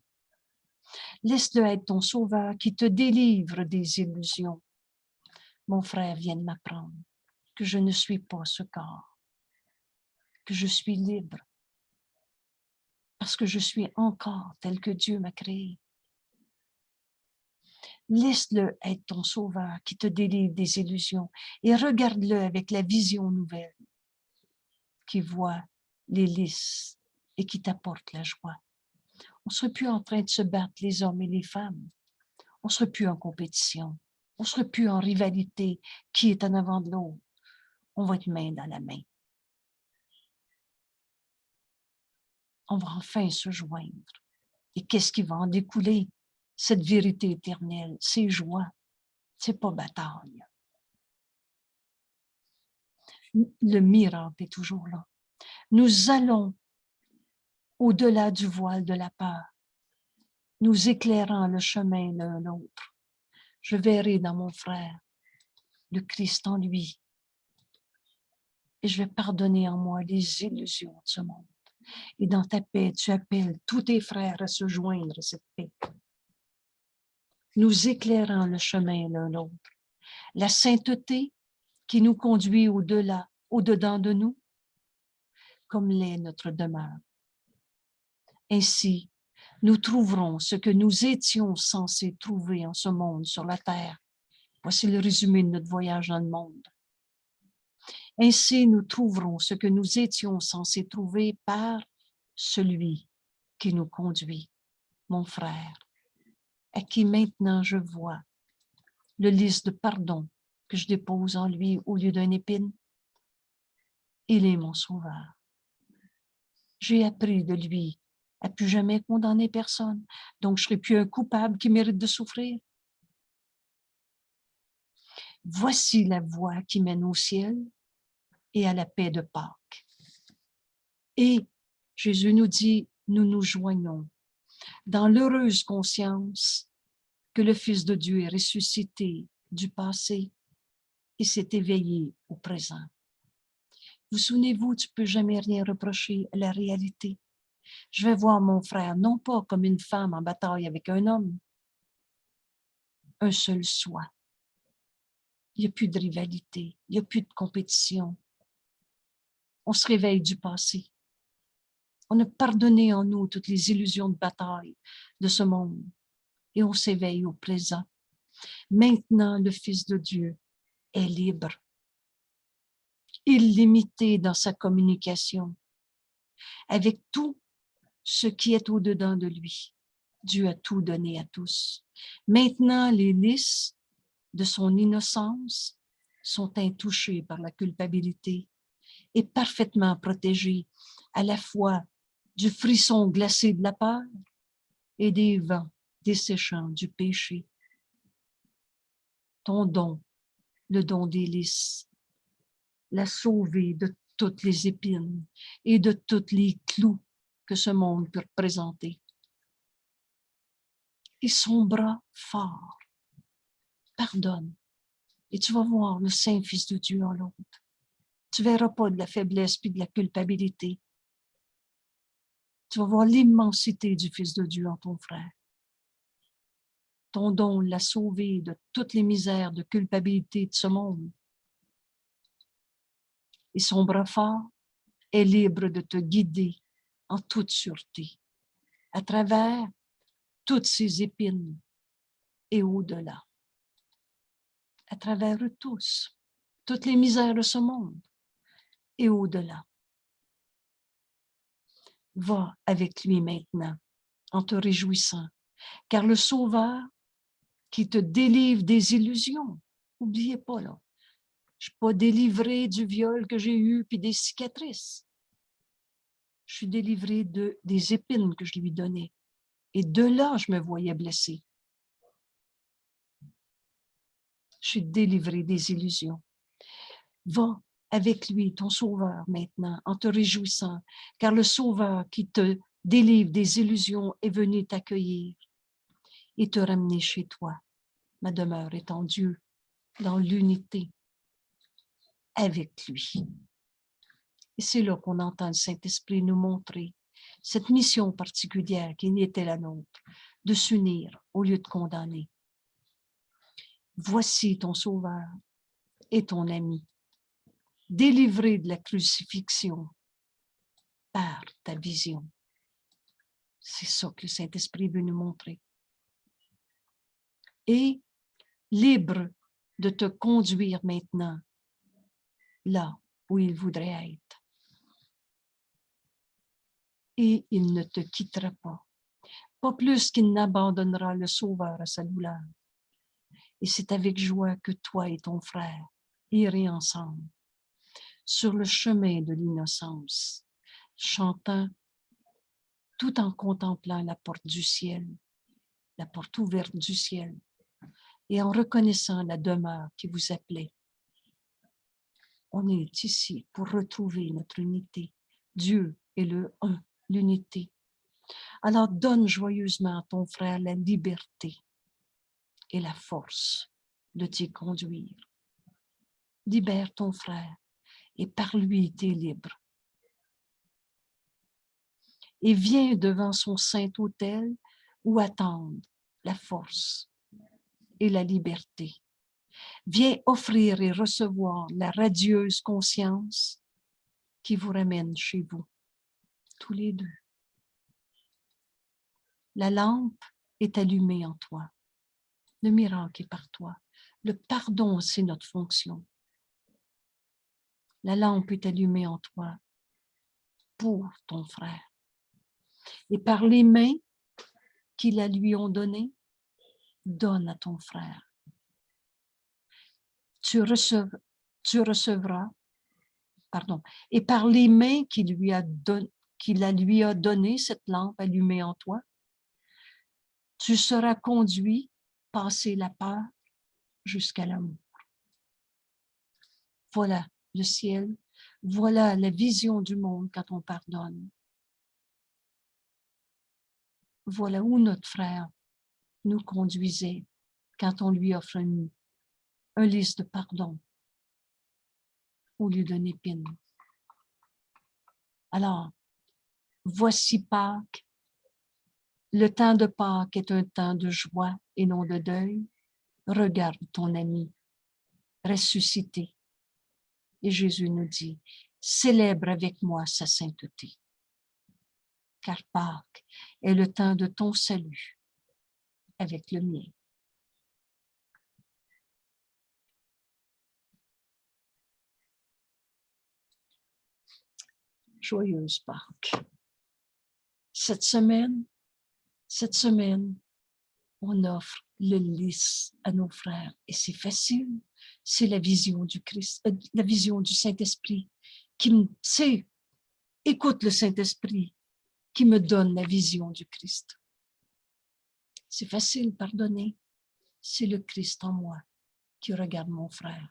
Laisse-le être ton sauveur qui te délivre des illusions. Mon frère vient de m'apprendre que je ne suis pas ce corps, que je suis libre, parce que je suis encore tel que Dieu m'a créé. Laisse-le être ton sauveur qui te délivre des illusions et regarde-le avec la vision nouvelle qui voit les lys et qui t'apporte la joie. On ne serait plus en train de se battre les hommes et les femmes. On ne serait plus en compétition. On ne serait plus en rivalité qui est en avant de l'autre. On va être main dans la main. On va enfin se joindre. Et qu'est-ce qui va en découler? Cette vérité éternelle, c'est joie, c'est pas bataille. Le miracle est toujours là. Nous allons au-delà du voile de la peur, nous éclairant le chemin l'un l'autre. Je verrai dans mon frère le Christ en lui et je vais pardonner en moi les illusions de ce monde. Et dans ta paix, tu appelles tous tes frères à se joindre à cette paix. Nous éclairant le chemin l'un l'autre. La sainteté qui nous conduit au-delà, au-dedans de nous, comme l'est notre demeure. Ainsi, nous trouverons ce que nous étions censés trouver en ce monde sur la terre. Voici le résumé de notre voyage dans le monde. Ainsi, nous trouverons ce que nous étions censés trouver par celui qui nous conduit, mon frère, à qui maintenant je vois le lys de pardon que je dépose en lui au lieu d'une épine. Il est mon sauveur. J'ai appris de lui à plus jamais condamner personne, donc je ne serai plus un coupable qui mérite de souffrir. Voici la voie qui mène au ciel et à la paix de Pâques. Et Jésus nous dit, nous nous joignons dans l'heureuse conscience que le Fils de Dieu est ressuscité du passé et s'est éveillé au présent. Vous souvenez-vous, tu ne peux jamais rien reprocher à la réalité. Je vais voir mon frère, non pas comme une femme en bataille avec un homme, un seul soi. Il n'y a plus de rivalité, il n'y a plus de compétition. On se réveille du passé. On a pardonné en nous toutes les illusions de bataille de ce monde et on s'éveille au présent. Maintenant, le Fils de Dieu est libre, illimité dans sa communication avec tout ce qui est au-dedans de lui. Dieu a tout donné à tous. Maintenant, les lys de son innocence sont intouchés par la culpabilité et parfaitement protégés à la fois du frisson glacé de la peur et des vents desséchants du péché. Ton don, le don des lys, l'a sauvé de toutes les épines et de tous les clous que ce monde peut représenter. et son bras fort. Pardonne. Et tu vas voir le Saint-Fils de Dieu en l'autre. Tu ne verras pas de la faiblesse puis de la culpabilité. Tu vas voir l'immensité du Fils de Dieu en ton frère. Ton don l'a sauvé de toutes les misères de culpabilité de ce monde. Et son bras fort est libre de te guider en toute sûreté, à travers toutes ces épines et au-delà. À travers eux tous, toutes les misères de ce monde et au-delà. Va avec lui maintenant, en te réjouissant, car le Sauveur qui te délivre des illusions, n'oubliez pas là, je ne suis pas délivrée du viol que j'ai eu puis des cicatrices. Je suis délivrée des épines que je lui donnais. Et de là, je me voyais blessée. Je suis délivrée des illusions. Va avec lui, ton Sauveur, maintenant, en te réjouissant, car le Sauveur qui te délivre des illusions est venu t'accueillir et te ramener chez toi. Ma demeure est en Dieu, dans l'unité, avec lui. Et c'est là qu'on entend le Saint-Esprit nous montrer cette mission particulière qui était la nôtre, de s'unir au lieu de condamner. Voici ton Sauveur et ton ami, délivré de la crucifixion par ta vision. C'est ça que le Saint-Esprit veut nous montrer. Et libre de te conduire maintenant là où il voudrait être. Et il ne te quittera pas plus qu'il n'abandonnera le Sauveur à sa douleur. Et c'est avec joie que toi et ton frère irez ensemble sur le chemin de l'innocence, chantant tout en contemplant la porte du ciel, la porte ouverte du ciel, et en reconnaissant la demeure qui vous appelait. On est ici pour retrouver notre unité. Dieu est le un, l'unité. Alors donne joyeusement à ton frère la liberté et la force de t'y conduire. Libère ton frère et par lui t'es libre. Et viens devant son saint autel où attendre la force et la liberté. Viens offrir et recevoir la radieuse conscience qui vous ramène chez vous, tous les deux. La lampe est allumée en toi. Le miracle est par toi. Le pardon, c'est notre fonction. La lampe est allumée en toi pour ton frère. Et par les mains qui la lui ont données, donne à ton frère. Tu recevras, et par les mains qui la lui a donné, cette lampe allumée en toi, tu seras conduit, passer la peur jusqu'à l'amour. Voilà le ciel, voilà la vision du monde quand on pardonne. Voilà où notre frère nous conduisait quand on lui offre un lys de pardon au lieu d'une épine. Alors, voici Pâques. Le temps de Pâques est un temps de joie et non de deuil. Regarde ton ami ressuscité. Et Jésus nous dit, célèbre avec moi sa sainteté. Car Pâques est le temps de ton salut avec le mien. Joyeuse Pâques. Cette semaine, on offre le lys à nos frères. Et c'est facile. C'est la vision du Christ, la vision du Saint-Esprit écoute le Saint-Esprit qui me donne la vision du Christ. C'est facile, pardonner. C'est le Christ en moi qui regarde mon frère.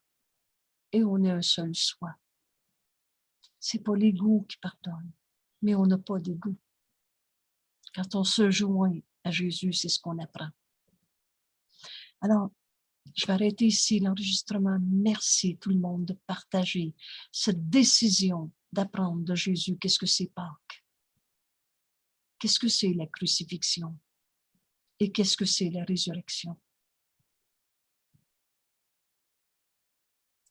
Et on est un seul soi. C'est pas l'ego qui pardonne, mais on n'a pas d'ego. Quand on se joint à Jésus, c'est ce qu'on apprend. Alors, je vais arrêter ici l'enregistrement. Merci tout le monde de partager cette décision d'apprendre de Jésus. Qu'est-ce que c'est Pâques? Qu'est-ce que c'est la crucifixion? Et qu'est-ce que c'est la résurrection?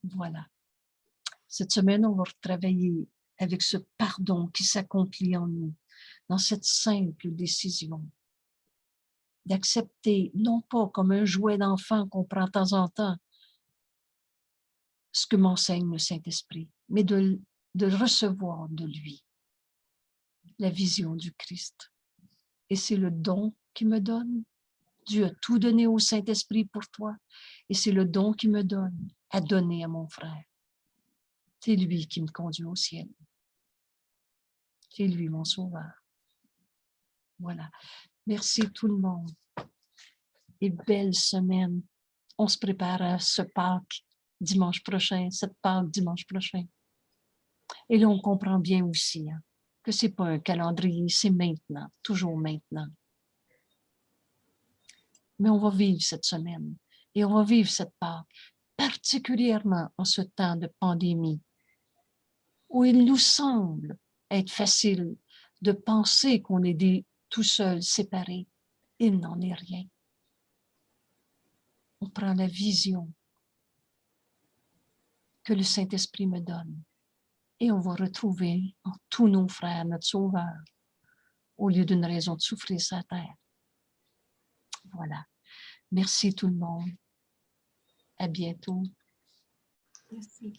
Voilà. Cette semaine, on va travailler avec ce pardon qui s'accomplit en nous, dans cette simple décision d'accepter, non pas comme un jouet d'enfant qu'on prend de temps en temps, ce que m'enseigne le Saint-Esprit, mais de recevoir de lui la vision du Christ. Et c'est le don qu'il me donne. Dieu a tout donné au Saint-Esprit pour toi, et c'est le don qu'il me donne à donner à mon frère. C'est lui qui me conduit au ciel. C'est lui mon sauveur. Voilà. Merci tout le monde. Et belle semaine. On se prépare à ce Pâques dimanche prochain, cette Pâques dimanche prochain. Et là, on comprend bien aussi que ce n'est pas un calendrier, c'est maintenant, toujours maintenant. Mais on va vivre cette semaine et on va vivre cette Pâques, particulièrement en ce temps de pandémie, où il nous semble être facile de penser qu'on est tout seul, séparés. Il n'en est rien. On prend la vision que le Saint-Esprit me donne et on va retrouver en tous nos frères notre Sauveur au lieu d'une raison de souffrir sur la terre. Voilà. Merci tout le monde. À bientôt. Merci.